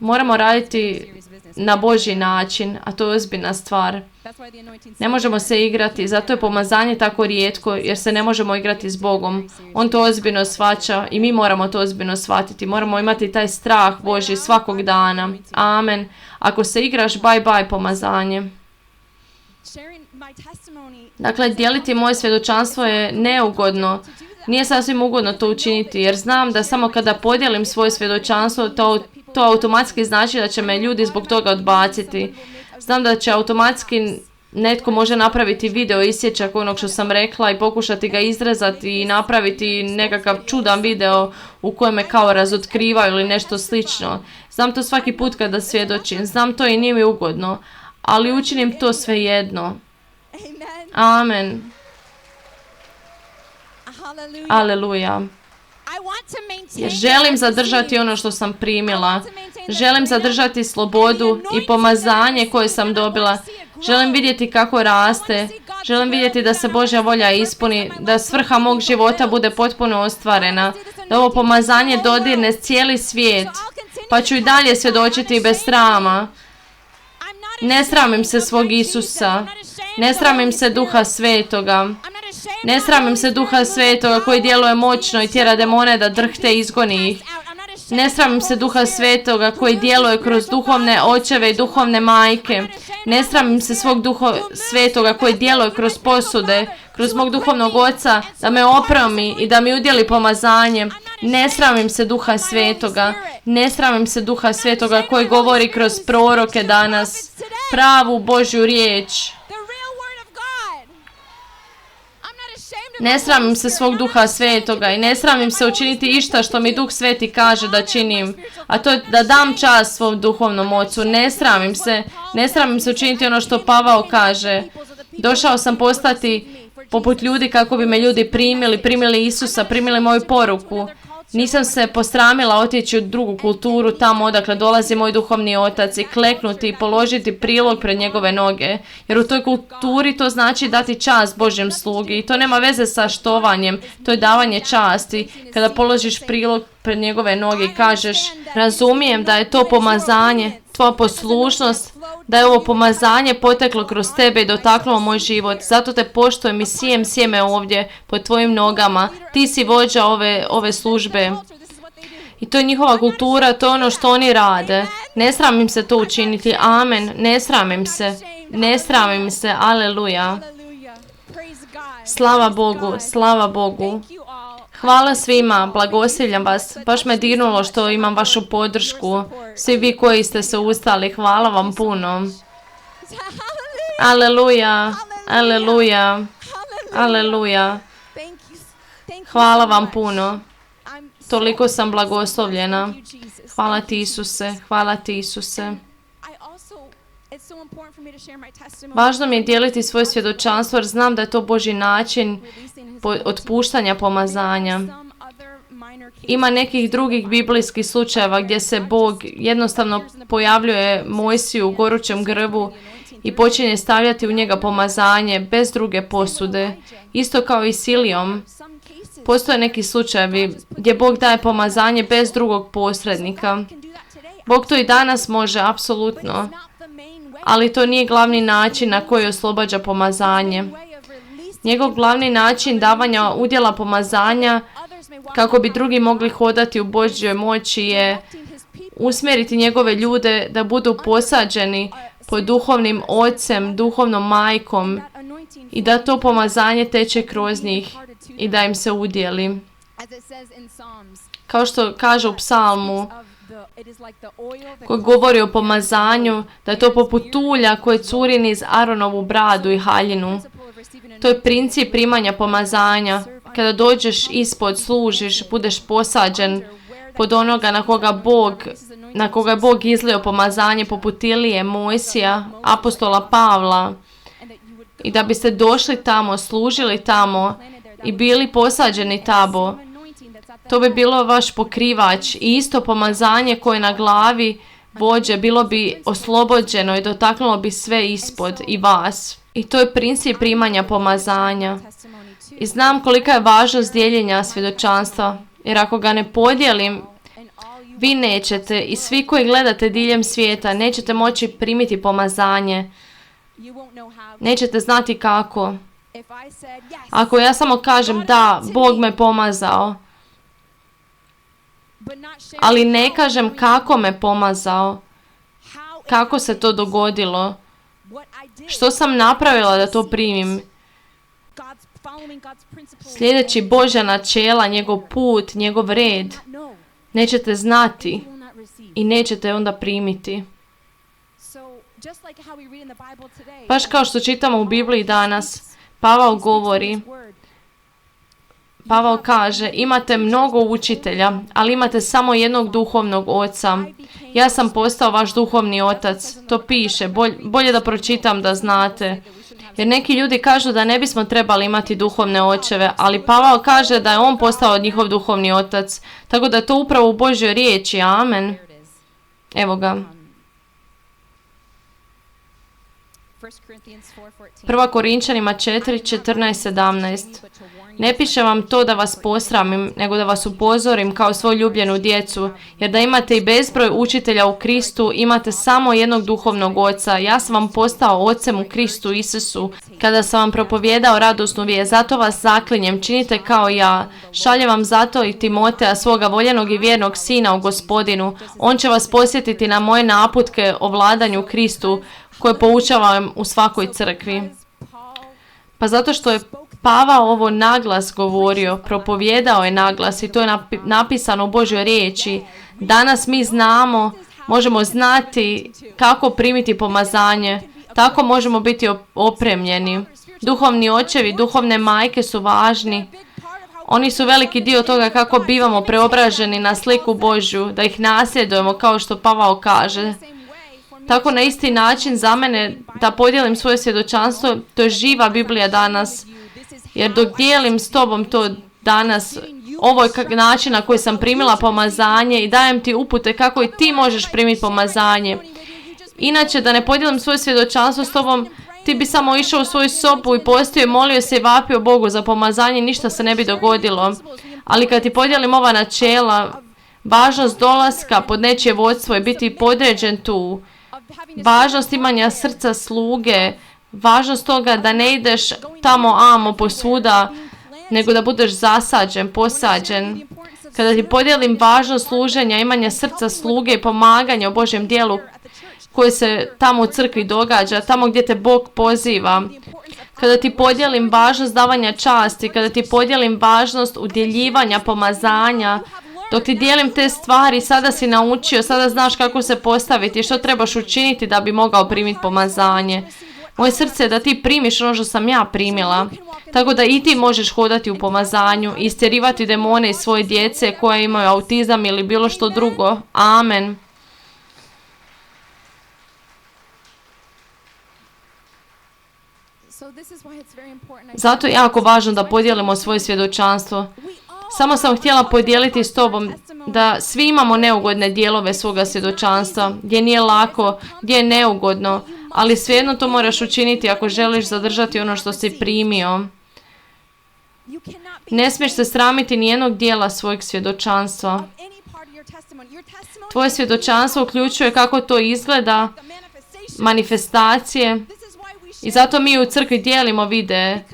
Moramo raditi na Božji način, a to je ozbiljna stvar. Ne možemo se igrati, zato je pomazanje tako rijetko, jer se ne možemo igrati s Bogom. On to ozbiljno shvaća i mi moramo to ozbiljno shvatiti. Moramo imati taj strah Božji svakog dana. Amen. Ako se igraš, bye pomazanje. Dakle, dijeliti moje svjedočanstvo je neugodno. Nije sasvim ugodno to učiniti, jer znam da samo kada podijelim svoje svjedočanstvo, to automatski znači da će me ljudi zbog toga odbaciti. Znam da će automatski netko može napraviti video isječak onog što sam rekla i pokušati ga izrezati i napraviti nekakav čudan video u kojem me kao razotkrivaju ili nešto slično. Znam to svaki put kada svjedočim. Znam to i nije mi ugodno, ali učinim to svejedno. Amen. Aleluja. Jer želim zadržati ono što sam primila. Želim zadržati slobodu i pomazanje koje sam dobila. Želim vidjeti kako raste. Želim vidjeti da se Božja volja ispuni, da svrha mog života bude potpuno ostvarena, da ovo pomazanje dodirne cijeli svijet, pa ću i dalje svjedočiti bez srama. Ne sramim se svog Isusa. Ne sramim se Duha Svetoga. Ne sramim se Duha Svetoga koji djeluje moćno i tjera demone da drhte i izgoni ih. Ne sramim se Duha Svetoga koji djeluje kroz duhovne očeve i duhovne majke. Ne sramim se svog Duha Svetoga koji djeluje kroz posude, kroz mog duhovnog oca, da me opromi i da mi udjeli pomazanje. Ne sramim se Duha Svetoga. Ne sramim se Duha Svetoga koji govori kroz proroke danas. Pravu Božju riječ. Ne sramim se svog Duha Svetoga i ne sramim se učiniti išta što mi Duh Sveti kaže da činim, a to je da dam čast svom duhovnom ocu. Ne sramim se učiniti ono što Pavao kaže. Došao sam postati poput ljudi kako bi me ljudi primili Isusa, primili moju poruku. Nisam se posramila otići u drugu kulturu, tamo odakle dolazi moj duhovni otac, i kleknuti i položiti prilog pred njegove noge. Jer u toj kulturi to znači dati čast Božjem slugi. I to nema veze sa štovanjem, to je davanje časti. Kada položiš prilog pred njegove noge i kažeš, razumijem da je to pomazanje, tvoja poslušnost, da je ovo pomazanje poteklo kroz tebe i dotaknulo moj život. Zato te poštujem i sijem sjeme ovdje pod tvojim nogama. Ti si vođa ove službe. I to je njihova kultura, to je ono što oni rade. Ne sramim se to učiniti. Amen. Ne sramim se. Ne sramim se. Aleluja. Slava Bogu. Slava Bogu. Hvala svima, blagoslivljam vas. Baš me dirnulo što imam vašu podršku. Svi vi koji ste se ustali, hvala vam puno. Aleluja, aleluja, aleluja. Hvala vam puno. Toliko sam blagoslovljena. Hvala ti Isuse, hvala ti Isuse. Važno mi je dijeliti svoje svjedočanstvo jer znam da je to Božji način otpuštanja pomazanja. Ima nekih drugih biblijskih slučajeva gdje se Bog jednostavno pojavljuje Mojsiju u gorućem grbu i počinje stavljati u njega pomazanje bez druge posude. Isto kao i s Ilijom. Postoje neki slučajevi gdje Bog daje pomazanje bez drugog posrednika. Bog to i danas može, apsolutno. Ali to nije glavni način na koji oslobađa pomazanje. Njegov glavni način davanja udjela pomazanja kako bi drugi mogli hodati u Božjoj moći je usmjeriti njegove ljude da budu posađeni pod duhovnim ocem, duhovnom majkom i da to pomazanje teče kroz njih i da im se udjeli. Kao što kaže u psalmu koji govori o pomazanju, da je to poput ulja koje curi niz Aronovu bradu i haljinu. To je princip primanja pomazanja. Kada dođeš ispod, služiš, budeš posađen pod onoga na koga je Bog izlio pomazanje poput Ilije, Mojsija, apostola Pavla. I da biste došli tamo, služili tamo i bili posađeni tamo. To bi bilo vaš pokrivač i isto pomazanje koje na glavi vođe bilo bi oslobođeno i dotaknulo bi sve ispod i vas. I to je princip primanja pomazanja. I znam kolika je važnost dijeljenja svjedočanstva, jer ako ga ne podijelim, vi nećete i svi koji gledate diljem svijeta nećete moći primiti pomazanje. Nećete znati kako. Ako ja samo kažem da, Bog me pomazao, ali ne kažem kako me pomazao, kako se to dogodilo, što sam napravila da to primim, sljedeći Božja načela, njegov put, njegov red, nećete znati i nećete onda primiti. Baš kao što čitamo u Bibliji danas, Pavao kaže, imate mnogo učitelja, ali imate samo jednog duhovnog oca. Ja sam postao vaš duhovni otac. To piše, bolje da pročitam da znate. Jer neki ljudi kažu da ne bismo trebali imati duhovne očeve, ali Pavao kaže da je on postao njihov duhovni otac. Tako da je to upravo u Božjoj riječi. Amen. Evo ga. 1. Korinčanima 4:14-17. Ne pišem vam to da vas posramim, nego da vas upozorim kao svoju ljubljenu djecu, jer da imate i bezbroj učitelja u Kristu, imate samo jednog duhovnog oca. Ja sam vam postao ocem u Kristu Isusu, kada sam vam propovijedao radosnu vijest. Zato vas zaklinjem, činite kao ja. Šaljem vam zato i Timoteja, svoga voljenog i vjernog sina u Gospodinu. On će vas posjetiti na moje naputke o vladanju Kristu, koje poučavam u svakoj crkvi. Pa zato što je Pavao ovo naglas govorio, propovijedao je naglas i to je napisano u Božjoj riječi. Danas mi znamo, možemo znati kako primiti pomazanje, tako možemo biti opremljeni. Duhovni očevi, duhovne majke su važni. Oni su veliki dio toga kako bivamo preobraženi na sliku Božju, da ih nasljedujemo kao što Pavao kaže. Tako na isti način za mene da podijelim svoje svjedočanstvo, to je živa Biblija danas. Jer dok dijelim s tobom to danas, ovo je način na koji sam primila pomazanje i dajem ti upute kako i ti možeš primiti pomazanje. Inače, da ne podijelim svoje svjedočanstvo s tobom, ti bi samo išao u svoju sobu i postio, molio se i vapio Bogu za pomazanje, ništa se ne bi dogodilo. Ali kad ti podijelim ova načela, važnost dolaska pod nečije vodstvo je biti podređen tu, važnost imanja srca sluge, važnost toga da ne ideš tamo amo posvuda, nego da budeš zasađen, posađen. Kada ti podijelim važnost služenja, imanja srca sluge i pomaganja u Božjem dijelu koje se tamo u crkvi događa, tamo gdje te Bog poziva. Kada ti podijelim važnost davanja časti, kada ti podijelim važnost udjeljivanja, pomazanja, dok ti dijelim te stvari, sada si naučio, sada znaš kako se postaviti, što trebaš učiniti da bi mogao primiti pomazanje. Moje srce je da ti primiš ono što sam ja primila, tako da i ti možeš hodati u pomazanju i istjerivati demone iz svoje djece koje imaju autizam ili bilo što drugo. Amen. Zato je jako važno da podijelimo svoje svjedočanstvo. Samo sam htjela podijeliti s tobom da svi imamo neugodne dijelove svoga svjedočanstva, gdje nije lako, gdje je neugodno, ali svejedno to moraš učiniti ako želiš zadržati ono što si primio. Ne smiješ se sramiti nijednog dijela svojeg svjedočanstva. Tvoje svjedočanstvo uključuje kako to izgleda, manifestacije, i zato mi u crkvi dijelimo videe,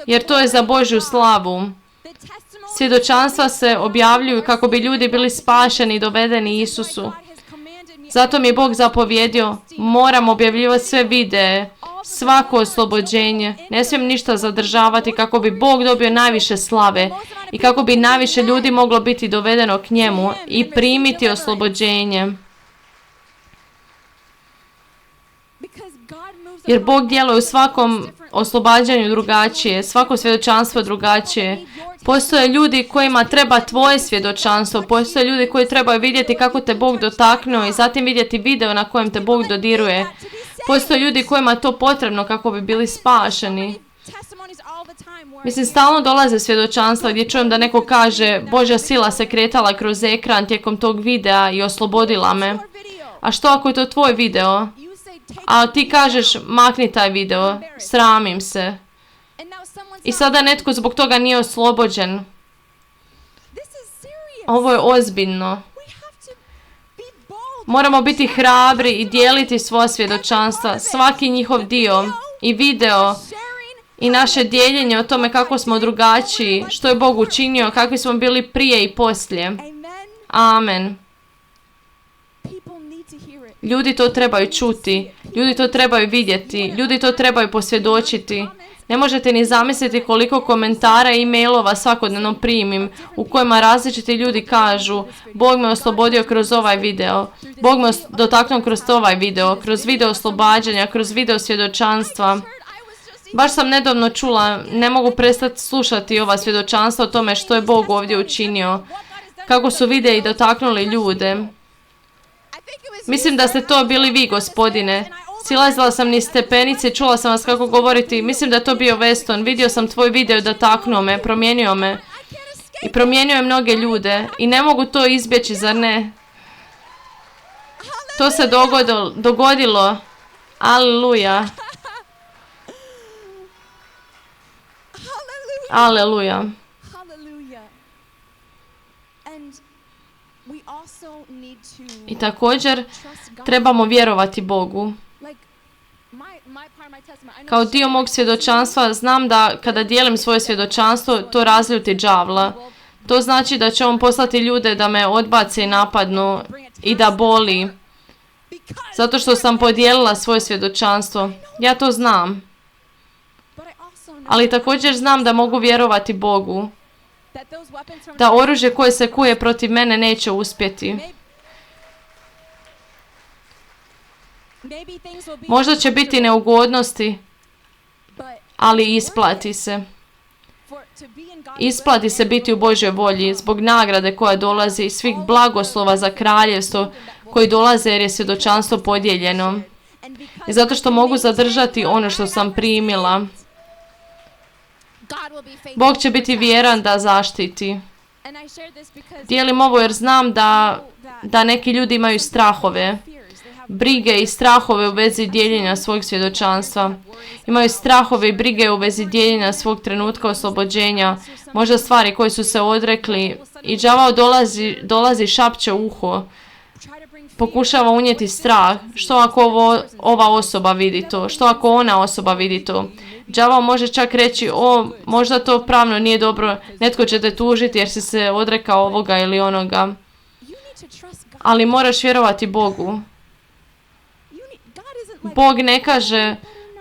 jer to je za Božju slavu. Svjedočanstva se objavljuju kako bi ljudi bili spašeni i dovedeni Isusu. Zato mi je Bog zapovjedio, moram objavljivati sve videe, svako oslobođenje. Ne smijem ništa zadržavati kako bi Bog dobio najviše slave i kako bi najviše ljudi moglo biti dovedeno k njemu i primiti oslobođenje. Jer Bog djeluje u svakom oslobađanju drugačije, svako svjedočanstvo drugačije. Postoje ljudi kojima treba tvoje svjedočanstvo, postoje ljudi koji trebaju vidjeti kako te Bog dotaknuo i zatim vidjeti video na kojem te Bog dodiruje. Postoje ljudi kojima je to potrebno kako bi bili spašeni. Mislim, stalno dolaze svjedočanstva gdje čujem da neko kaže Božja sila se kretala kroz ekran tijekom tog videa i oslobodila me. A što ako je to tvoj video? A ti kažeš makni taj video, sramim se. I sada netko zbog toga nije oslobođen. Ovo je ozbiljno. Moramo biti hrabri i dijeliti svoja svjedočanstva, svaki njihov dio i video i naše dijeljenje o tome kako smo drugačiji, što je Bog učinio, kakvi smo bili prije i poslije. Amen. Ljudi to trebaju čuti, ljudi to trebaju vidjeti, ljudi to trebaju posvjedočiti. Ne možete ni zamisliti koliko komentara i mailova svakodnevno primim u kojima različiti ljudi kažu Bog me oslobodio kroz ovaj video, Bog me dotaknuo kroz ovaj video, kroz video oslobađanja, kroz video svjedočanstva. Baš sam nedavno čula, ne mogu prestati slušati ova svjedočanstva o tome što je Bog ovdje učinio, kako su videi dotaknuli ljude. Mislim da ste to bili vi, Gospodine. Silazila sam niz stepenice, čula sam vas kako govoriti. Mislim da je to bio Weston. Vidio sam tvoj video, dotaknuo me, promijenio me. I promijenio je mnoge ljude. I ne mogu to izbjeći, zar ne? To se dogodilo. Aleluja. Aleluja. I također trebamo vjerovati Bogu. Kao dio mog svjedočanstva znam da kada dijelim svoje svjedočanstvo to razljuti đavla. To znači da će on poslati ljude da me odbace i napadnu i da boli. Zato što sam podijelila svoje svjedočanstvo. Ja to znam. Ali također znam da mogu vjerovati Bogu. Da oružje koje se kuje protiv mene neće uspjeti. Možda će biti neugodnosti, ali isplati se. Isplati se biti u Božjoj volji zbog nagrade koja dolazi i svih blagoslova za kraljevstvo koji dolaze jer je svjedočanstvo podijeljeno. I zato što mogu zadržati ono što sam primila. Bog će biti vjeran da zaštiti. Dijelim ovo jer znam da neki ljudi imaju strahove. Brige i strahove u vezi dijeljenja svog svjedočanstva. Imaju strahove i brige u vezi dijeljenja svog trenutka oslobođenja. Možda stvari koje su se odrekli. I đavao dolazi šapće u uho. Pokušava unijeti strah. Što ako ova osoba vidi to? Što ako ona osoba vidi to? Đavao može čak reći, možda to pravno nije dobro, netko će te tužiti jer si se odrekao ovoga ili onoga. Ali moraš vjerovati Bogu. Bog ne kaže,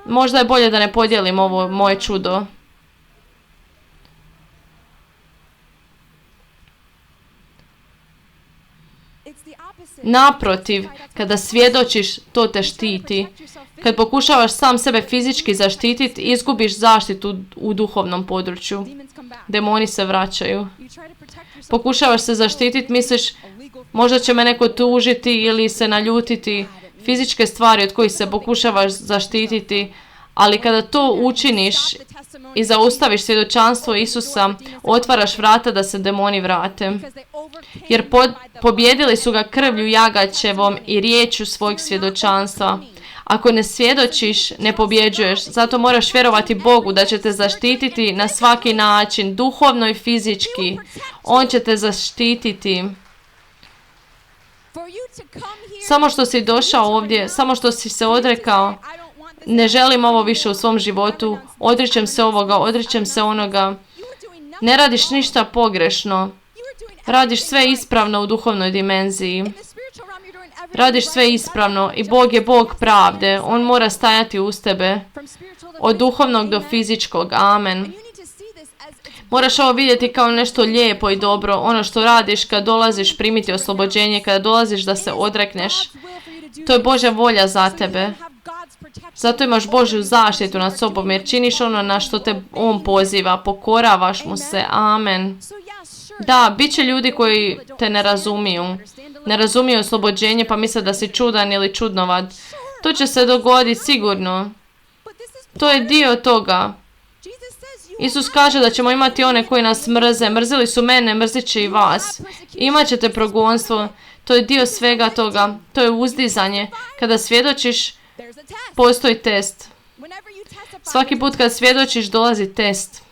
možda je bolje da ne podijelim ovo moje čudo. Naprotiv, kada svjedočiš, to te štiti. Kad pokušavaš sam sebe fizički zaštititi, izgubiš zaštitu u duhovnom području. Demoni se vraćaju. Pokušavaš se zaštititi, misliš, možda će me neko tužiti ili se naljutiti. Fizičke stvari od kojih se pokušavaš zaštititi, ali kada to učiniš i zaustaviš svjedočanstvo Isusa, otvaraš vrata da se demoni vrate. Jer pobjedili su ga krvlju jagaćevom i riječju svojeg svjedočanstva. Ako ne svjedočiš, ne pobjeđuješ. Zato moraš vjerovati Bogu da će te zaštititi na svaki način, duhovno i fizički. On će te zaštititi. Samo što si došao ovdje, samo što si se odrekao, ne želim ovo više u svom životu, odričem se ovoga, odričem se onoga. Ne radiš ništa pogrešno. Radiš sve ispravno u duhovnoj dimenziji. Radiš sve ispravno i Bog je Bog pravde. On mora stajati uz tebe. Od duhovnog do fizičkog. Amen. Moraš ovo vidjeti kao nešto lijepo i dobro. Ono što radiš kad dolaziš primiti oslobođenje, kada dolaziš da se odrekneš. To je Božja volja za tebe. Zato imaš Božju zaštitu nad sobom jer činiš ono na što te On poziva. Pokoravaš mu se. Amen. Da, bit će ljudi koji te ne razumiju. Ne razumiju oslobođenje pa misle da si čudan ili čudnovat. To će se dogoditi sigurno. To je dio toga. Isus kaže da ćemo imati one koji nas mrze. Mrzili su mene, mrzit će i vas. Imaćete progonstvo. To je dio svega toga. To je uzdizanje. Kada svjedočiš, postoji test. Svaki put kad svjedočiš, dolazi test.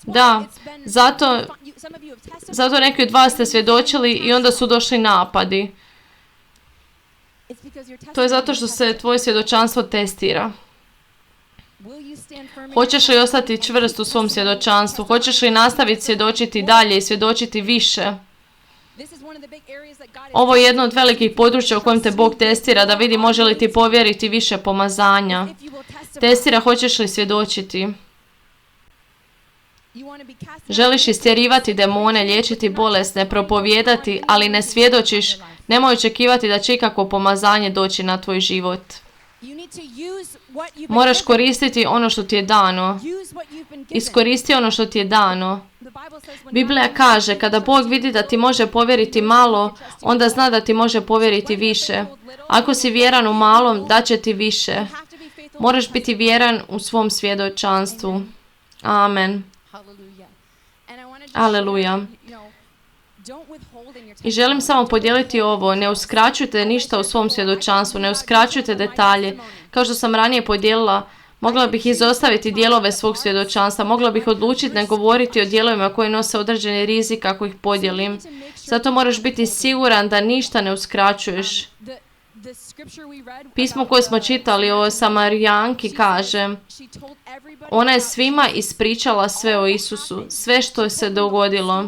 Da, zato neki od vas ste svjedočili i onda su došli napadi. To je zato što se tvoje svjedočanstvo testira. Hoćeš li ostati čvrst u svom svjedočanstvu? Hoćeš li nastaviti svjedočiti dalje i svjedočiti više? Ovo je jedno od velikih područja u kojem te Bog testira da vidi može li ti povjeriti više pomazanja. Testira hoćeš li svjedočiti. Želiš istjerivati demone, liječiti bolesne, propovijedati, ali ne svjedočiš, nemoj očekivati da će ikakvo pomazanje doći na tvoj život. Moraš koristiti ono što ti je dano. Iskoristi ono što ti je dano. Biblija kaže, kada Bog vidi da ti može povjeriti malo, onda zna da ti može povjeriti više. Ako si vjeran u malom, daće ti više. Moraš biti vjeran u svom svjedočanstvu. Amen. Aleluja. I želim samo podijeliti ovo, ne uskraćujte ništa u svom svjedočanstvu, ne uskraćujte detalje. Kao što sam ranije podijelila, mogla bih izostaviti dijelove svog svjedočanstva, mogla bih odlučiti ne govoriti o dijelovima koji nose određeni rizik ako ih podijelim. Zato moraš biti siguran da ništa ne uskraćuješ. Pismo koje smo čitali o Samarijanki kaže, ona je svima ispričala sve o Isusu, sve što se dogodilo.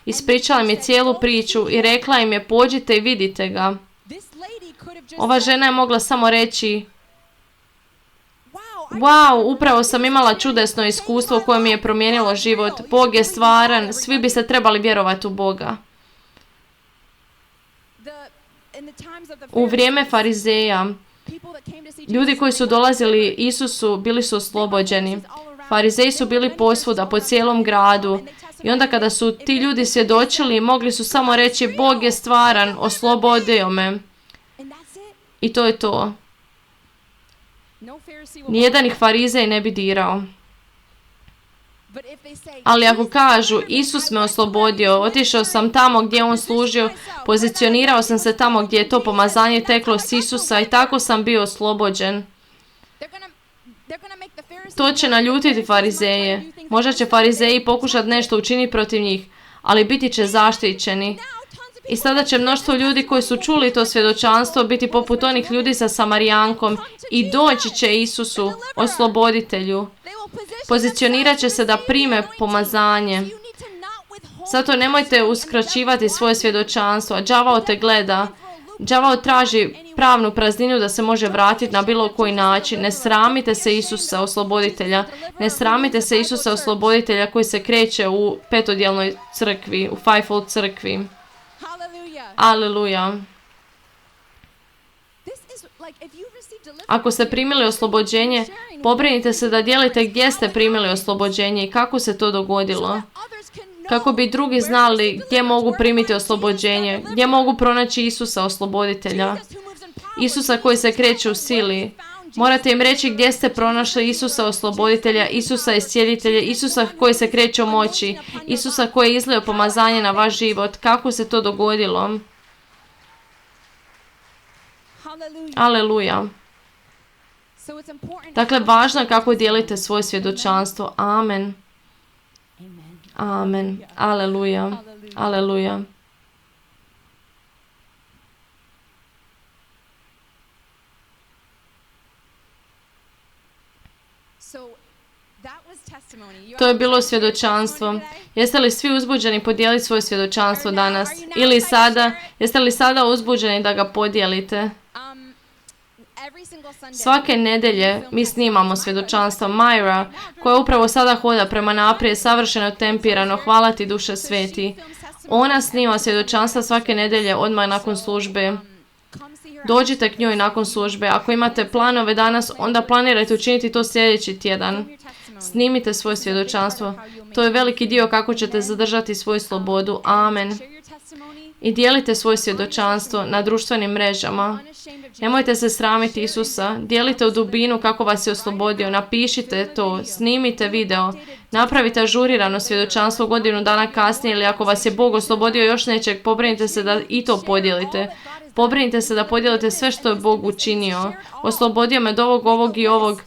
Ispričala im je cijelu priču i rekla im je pođite i vidite ga. Ova žena je mogla samo reći, wow, upravo sam imala čudesno iskustvo koje mi je promijenilo život. Bog je stvaran, svi bi se trebali vjerovati u Boga. U vrijeme farizeja, ljudi koji su dolazili Isusu bili su oslobođeni. Farizeji su bili posvuda po cijelom gradu i onda kada su ti ljudi svjedočili, mogli su samo reći Bog je stvaran, oslobodio me. I to je to. Nijedan ih farizej ne bi dirao. Ali ako kažu, Isus me oslobodio, otišao sam tamo gdje on služio, pozicionirao sam se tamo gdje je to pomazanje teklo s Isusa i tako sam bio oslobođen. To će naljutiti farizeje. Možda će farizeji pokušati nešto učiniti protiv njih, ali biti će zaštićeni. I sada će mnoštvo ljudi koji su čuli to svjedočanstvo biti poput onih ljudi sa Samarijankom i doći će Isusu, osloboditelju. Pozicionirat će se da prime pomazanje. Zato nemojte uskraćivati svoje svjedočanstvo, a đavao te gleda. Đavao traži pravnu prazninu da se može vratiti na bilo koji način. Ne sramite se Isusa, osloboditelja. Ne sramite se Isusa, osloboditelja koji se kreće u petodjelnoj crkvi, u fivefold crkvi. Aleluja. Ako ste primili oslobođenje, pobrinite se da dijelite gdje ste primili oslobođenje i kako se to dogodilo. Kako bi drugi znali gdje mogu primiti oslobođenje, gdje mogu pronaći Isusa, osloboditelja. Isusa koji se kreće u sili. Morate im reći gdje ste pronašli Isusa, osloboditelja, Isusa iscijelitelja, Isusa koji se kreće u moći, Isusa koji je izlio pomazanje na vaš život. Kako se to dogodilo? Aleluja. Dakle, važno je kako dijelite svoje svjedočanstvo. Amen. Amen. Aleluja. Aleluja. To je bilo svjedočanstvo. Jeste li svi uzbuđeni podijeliti svoje svjedočanstvo danas? Ili sada? Jeste li sada uzbuđeni da ga podijelite? Svake nedjelje mi snimamo svjedočanstvo. Myra, koja upravo sada hoda prema naprijed, savršeno tempirano, hvala ti Duše Sveti. Ona snima svjedočanstva svake nedjelje odmah nakon službe. Dođite k njoj nakon službe. Ako imate planove danas, onda planirajte učiniti to sljedeći tjedan. Snimite svoje svjedočanstvo. To je veliki dio kako ćete zadržati svoju slobodu. Amen. I dijelite svoje svjedočanstvo na društvenim mrežama. Nemojte se sramiti Isusa. Dijelite u dubinu kako vas je oslobodio. Napišite to. Snimite video. Napravite ažurirano svjedočanstvo godinu dana kasnije ili ako vas je Bog oslobodio još nečeg, pobrinite se da i to podijelite. Pobrinite se da podijelite sve što je Bog učinio. Oslobodio me od ovog i ovog.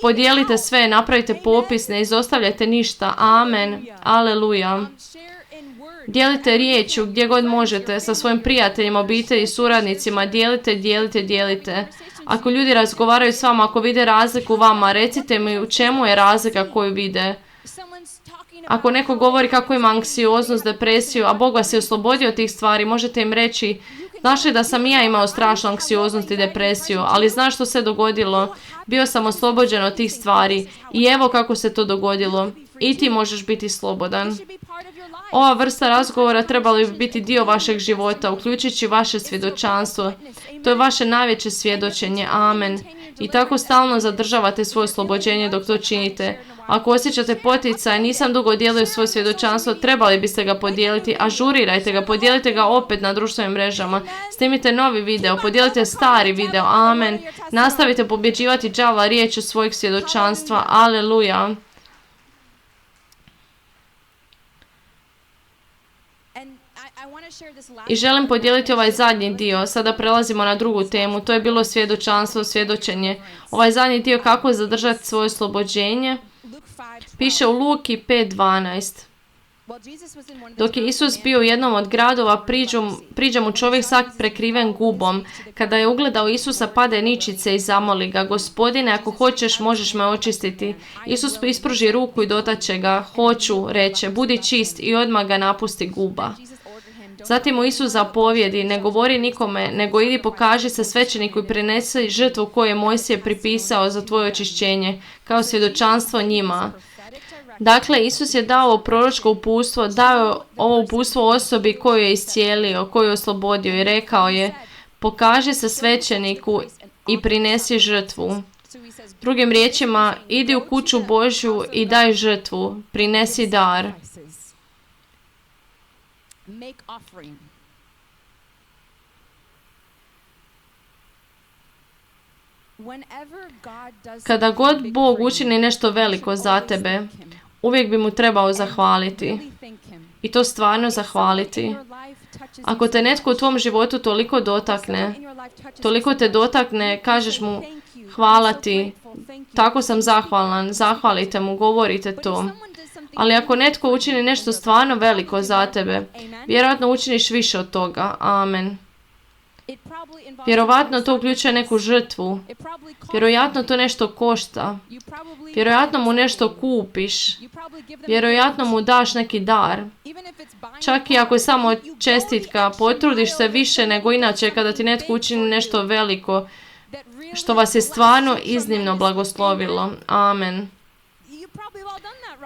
Podijelite sve, napravite popis, ne izostavljajte ništa. Amen. Aleluja. Dijelite riječju gdje god možete, sa svojim prijateljima, obitelji, suradnicima. Dijelite. Ako ljudi razgovaraju s vama, ako vide razliku u vama, recite mi u čemu je razlika koju vide. Ako neko govori kako ima anksioznost, depresiju, a Bog vas je oslobodio od tih stvari, možete im reći, znaš li da sam i ja imao strašnu anksioznost i depresiju, ali znaš što se dogodilo? Bio sam oslobođen od tih stvari i evo kako se to dogodilo. I ti možeš biti slobodan. Ova vrsta razgovora trebala bi biti dio vašeg života, uključujući vaše svjedočanstvo. To je vaše najveće svjedočenje. Amen. I tako stalno zadržavate svoje oslobođenje dok to činite. Ako osjećate poticaj, nisam dugo dijelio svoje svjedočanstvo, trebali biste ga podijeliti, ažurirajte ga, podijelite ga opet na društvenim mrežama, snimite novi video, podijelite stari video, amen. Nastavite pobjeđivati đavla riječju svojeg svjedočanstva, aleluja. I želim podijeliti ovaj zadnji dio. Sada prelazimo na drugu temu. To je bilo svjedočanstvo, svjedočenje. Ovaj zadnji dio kako zadržati svoje oslobođenje piše u Luki 5.12. Dok je Isus bio u jednom od gradova, priđe mu čovjek sak prekriven gubom. Kada je ugledao Isusa, pade ničice i zamoli ga: Gospodine, ako hoćeš, možeš me očistiti. Isus ispruži ruku i dotače ga. Hoću, reče, budi čist, i odmah ga napusti guba. Zatim mu Isus zapovjedi: ne govori nikome, nego idi pokaži se svećeniku i prinesi žrtvu koju je Mojsije pripisao za tvoje očišćenje, kao svjedočanstvo njima. Dakle, Isus je dao proročko uputstvo, dao je ovo uputstvo osobi koju je iscijelio, koju je oslobodio i rekao je: pokaži se svećeniku i prinesi žrtvu. Drugim riječima, idi u kuću Božju i daj žrtvu, prinesi dar. Kada god Bog učini nešto veliko za tebe, uvijek bi mu trebao zahvaliti. I to stvarno zahvaliti. Ako te netko u tvom životu toliko te dotakne, kažeš mu: hvala ti, tako sam zahvalan, zahvalite mu, govorite to. Ali ako netko učini nešto stvarno veliko za tebe, vjerojatno učiniš više od toga. Amen. Vjerovatno to uključuje neku žrtvu. Vjerojatno to nešto košta. Vjerojatno mu nešto kupiš. Vjerojatno mu daš neki dar. Čak i ako je samo čestitka, potrudiš se više nego inače kada ti netko učini nešto veliko, što vas je stvarno iznimno blagoslovilo. Amen.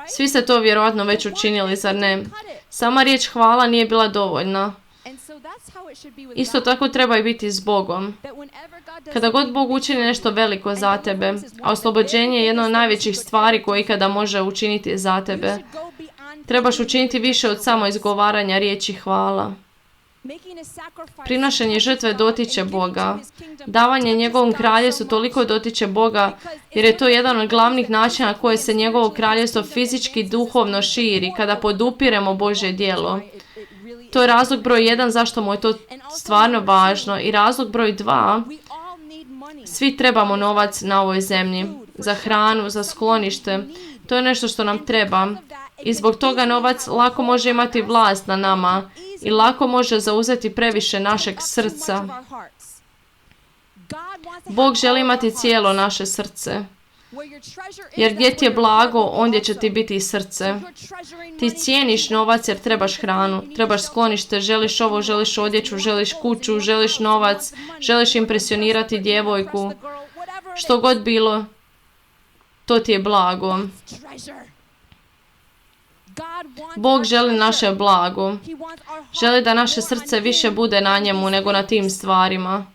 Svi ste to vjerojatno već učinili, zar ne? Sama riječ hvala nije bila dovoljna. Isto tako treba i biti s Bogom. Kada god Bog učini nešto veliko za tebe, a oslobođenje je jedna od najvećih stvari koje ikada može učiniti za tebe, trebaš učiniti više od samo izgovaranja riječi hvala. Prinošenje žrtve dotiče Boga. Davanje njegovom kraljevstvu toliko dotiče Boga, jer je to jedan od glavnih načina koje se njegovo kraljevstvo fizički duhovno širi kada podupiremo Božje djelo. To je razlog broj 1 zašto mu je to stvarno važno. I razlog broj 2, svi trebamo novac na ovoj zemlji. Za hranu, za sklonište. To je nešto što nam treba. I zbog toga novac lako može imati vlast na nama i lako može zauzeti previše našeg srca. Bog želi imati cijelo naše srce. Jer gdje ti je blago, ondje će ti biti i srce. Ti cijeniš novac jer trebaš hranu, trebaš sklonište, želiš ovo, želiš odjeću, želiš kuću, želiš novac, želiš impresionirati djevojku. Što god bilo, to ti je blago. Bog želi naše blago. Želi da naše srce više bude na njemu nego na tim stvarima.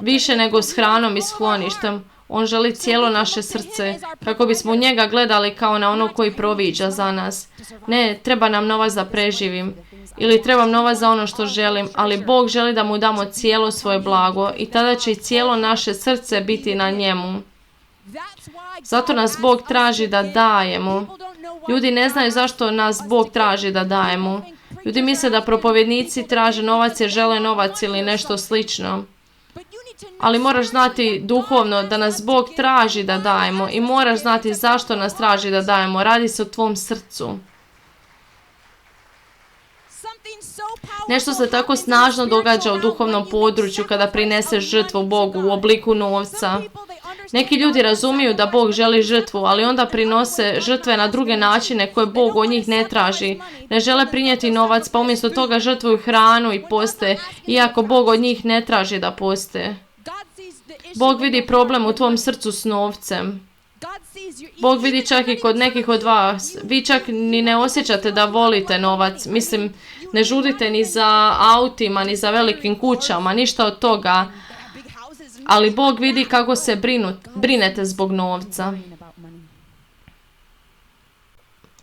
Više nego s hranom i skloništem. On želi cijelo naše srce, kako bismo u njega gledali kao na ono koji proviđa za nas. Ne, treba nam novac da preživim. Ili trebam novac za ono što želim, ali Bog želi da mu damo cijelo svoje blago i tada će i cijelo naše srce biti na njemu. Zato nas Bog traži da dajemo. Ljudi ne znaju zašto nas Bog traži da dajemo. Ljudi misle da propovjednici traže novac jer žele novac ili nešto slično. Ali moraš znati duhovno da nas Bog traži da dajemo i moraš znati zašto nas traži da dajemo. Radi se o tvom srcu. Nešto se tako snažno događa u duhovnom području kada prineseš žrtvu Bogu u obliku novca. Neki ljudi razumiju da Bog želi žrtvu, ali onda prinose žrtve na druge načine koje Bog od njih ne traži. Ne žele prinijeti novac, pa umjesto toga žrtvuju hranu i poste, iako Bog od njih ne traži da poste. Bog vidi problem u tvom srcu s novcem. Bog vidi čak i kod nekih od vas. Vi čak ni ne osjećate da volite novac. Mislim, ne žudite ni za autima, ni za velikim kućama, ništa od toga. Ali Bog vidi kako se brinete zbog novca.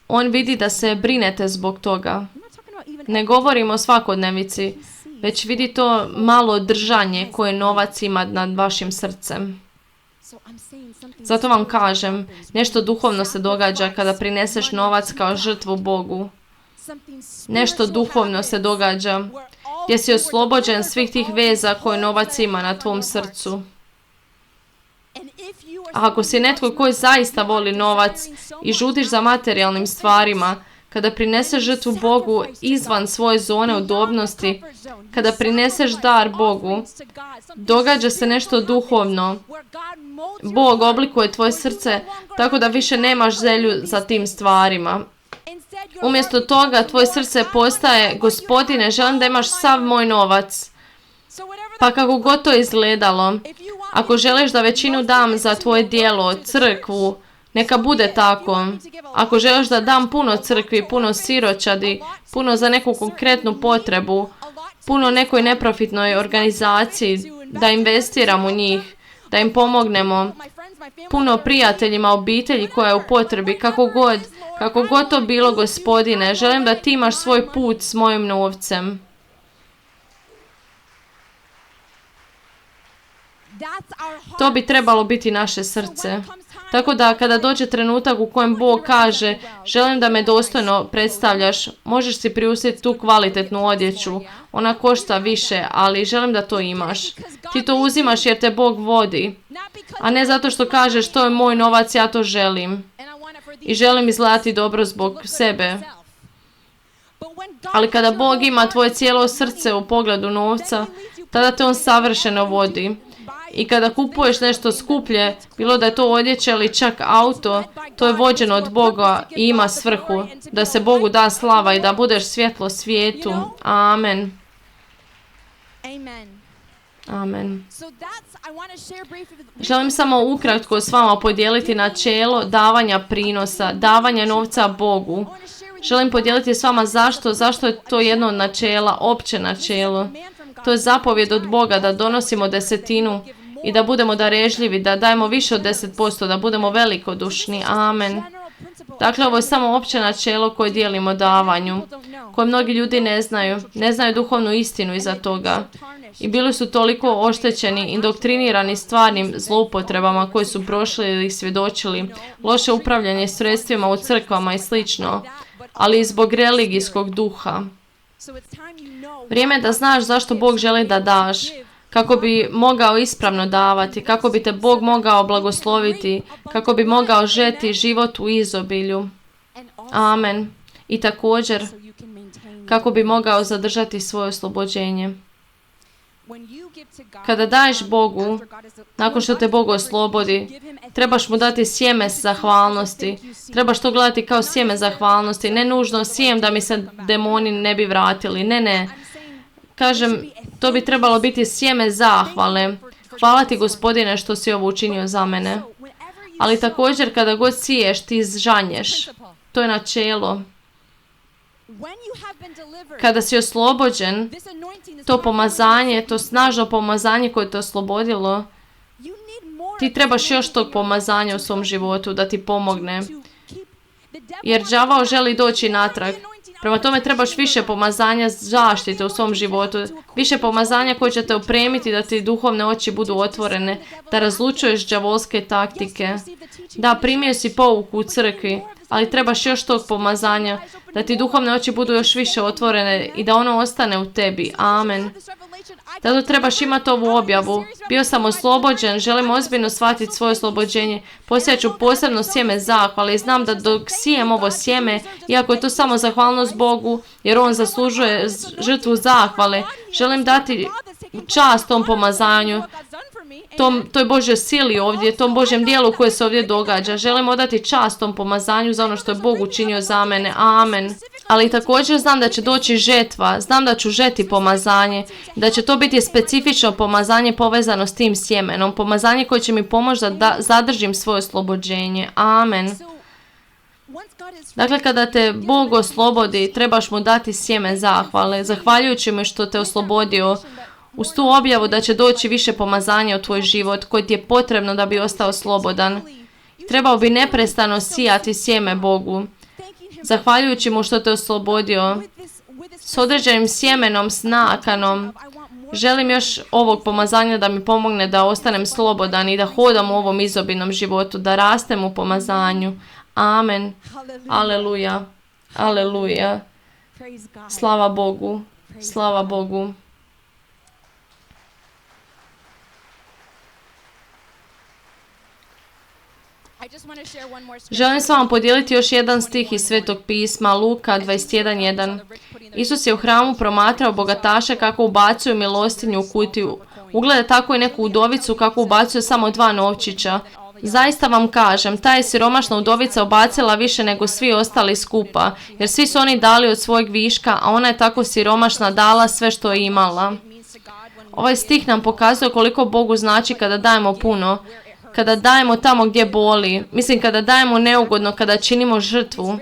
On vidi da se brinete zbog toga. Ne govorimo o svakodnevici, već vidi to malo držanje koje novac ima nad vašim srcem. Zato vam kažem, nešto duhovno se događa kada prineseš novac kao žrtvu Bogu. Nešto duhovno se događa, gdje si oslobođen svih tih veza koje novac ima na tvom srcu. A ako si netko koji zaista voli novac i žudiš za materijalnim stvarima, kada prineseš žrtvu Bogu izvan svoje zone udobnosti, kada prineseš dar Bogu, događa se nešto duhovno. Bog oblikuje tvoje srce tako da više nemaš želju za tim stvarima. Umjesto toga tvoje srce postaje: Gospodine, želim da imaš sav moj novac. Pa kako god to izgledalo, ako želiš da većinu dam za tvoje djelo, crkvu, neka bude tako. Ako želiš da dam puno crkvi, puno siročadi, puno za neku konkretnu potrebu, puno nekoj neprofitnoj organizaciji, da investiram u njih, da im pomognemo, puno prijateljima, obitelji koja je u potrebi, kako god to bilo, Gospodine, želim da ti imaš svoj put s mojim novcem. To bi trebalo biti naše srce. Tako da kada dođe trenutak u kojem Bog kaže: želim da me dostojno predstavljaš, možeš si priuštiti tu kvalitetnu odjeću. Ona košta više, ali želim da to imaš. Ti to uzimaš jer te Bog vodi, a ne zato što kažeš: to je moj novac, ja to želim. I želim izgledati dobro zbog sebe. Ali kada Bog ima tvoje cijelo srce u pogledu novca, tada te on savršeno vodi. I kada kupuješ nešto skuplje, bilo da je to odjeća ili čak auto, to je vođeno od Boga i ima svrhu, da se Bogu da slava i da budeš svjetlo svijetu. Amen. Amen. Želim samo ukratko s vama podijeliti načelo davanja prinosa, davanja novca Bogu. Želim podijeliti s vama zašto je to jedno od načela, opće načelo. To je zapovjed od Boga da donosimo desetinu i da budemo darežljivi, da dajemo više od 10%, da budemo velikodušni. Amen. Dakle, ovo je samo opće načelo koje dijelimo davanju, koje mnogi ljudi ne znaju duhovnu istinu iza toga. I bili su toliko oštećeni, indoktrinirani stvarnim zloupotrebama koje su prošli ili svjedočili, loše upravljanje sredstvima u crkvama i slično, ali i zbog religijskog duha. Vrijeme je da znaš zašto Bog želi da daš, kako bi mogao ispravno davati, kako bi te Bog mogao blagosloviti, kako bi mogao žeti život u izobilju. Amen. I također, kako bi mogao zadržati svoje oslobođenje. Kada daješ Bogu, nakon što te Bog oslobodi, trebaš mu dati sjeme zahvalnosti. Trebaš to gledati kao sjeme zahvalnosti. Ne nužno sjem da mi se demoni ne bi vratili. Ne. Kažem, to bi trebalo biti sjeme zahvale. Hvala ti, Gospodine, što si ovo učinio za mene. Ali također kada god siješ, ti žanješ. To je načelo. Kada si oslobođen, to pomazanje, to snažno pomazanje koje te oslobodilo, ti trebaš još tog pomazanja u svom životu da ti pomogne. Jer đavao želi doći natrag. Prema tome trebaš više pomazanja zaštite u svom životu. Više pomazanja koje će te opremiti da ti duhovne oči budu otvorene, da razlučuješ đavolske taktike. Da, primio si pouku u crkvi, ali trebaš još tog pomazanja, da ti duhovne oči budu još više otvorene i da ono ostane u tebi. Amen. Zato trebaš imati ovu objavu. Bio sam oslobođen, želim ozbiljno shvatiti svoje oslobođenje. Posijat ću posebno sjeme zahvale i znam da dok sijem ovo sjeme, iako je to samo zahvalnost Bogu, jer on zaslužuje žrtvu zahvale, želim dati čast tom pomazanju, toj Božjoj sili ovdje, tom Božjem dijelu koje se ovdje događa. Želim odati čast tom pomazanju za ono što je Bog učinio za mene. Amen. Ali također znam da će doći žetva, znam da ću žeti pomazanje, da će to biti specifično pomazanje povezano s tim sjemenom, pomazanje koje će mi pomoći da zadržim svoje oslobođenje. Amen. Dakle, kada te Bog oslobodi, trebaš mu dati sjeme zahvale, zahvaljujući mu što te oslobodio, uz tu objavu da će doći više pomazanja u tvoj život koji ti je potrebno da bi ostao slobodan. Trebao bi neprestano sijati sjeme Bogu, zahvaljujući mu što te oslobodio. S određenim sjemenom, s nakanom, želim još ovog pomazanja da mi pomogne da ostanem slobodan i da hodam u ovom izobilnom životu, da rastem u pomazanju. Amen. Aleluja. Aleluja. Slava Bogu. Slava Bogu. Želim s vama podijeliti još jedan stih iz Svetog pisma, Luka 21.1. Isus je u hramu promatrao bogataše kako ubacuju milostinju u kutiju. Ugleda tako i neku udovicu kako ubacuju samo 2 novčića. Zaista vam kažem, ta je siromašna udovica ubacila više nego svi ostali skupa, jer svi su oni dali od svojeg viška, a ona je tako siromašna dala sve što je imala. Ovaj stih nam pokazuje koliko Bogu znači kada dajemo puno, kada dajemo tamo gdje boli, mislim kada dajemo neugodno, kada činimo žrtvu.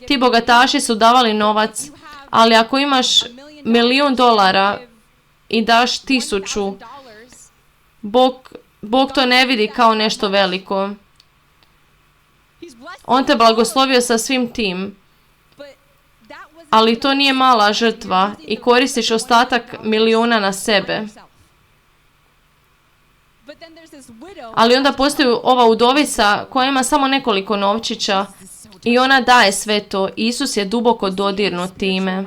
Ti bogataši su davali novac, ali ako imaš $1.000.000 i daš 1.000, Bog to ne vidi kao nešto veliko. On te blagoslovio sa svim tim. Ali to nije mala žrtva i koristiš ostatak milijuna na sebe. Ali onda postoji ova udovica koja ima samo nekoliko novčića i ona daje sve to. Isus je duboko dodirnut time.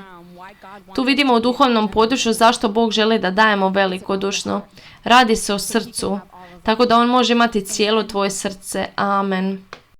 Tu vidimo u duhovnom području zašto Bog želi da dajemo velikodušno. Radi se o srcu, tako da On može imati cijelo tvoje srce. Amen.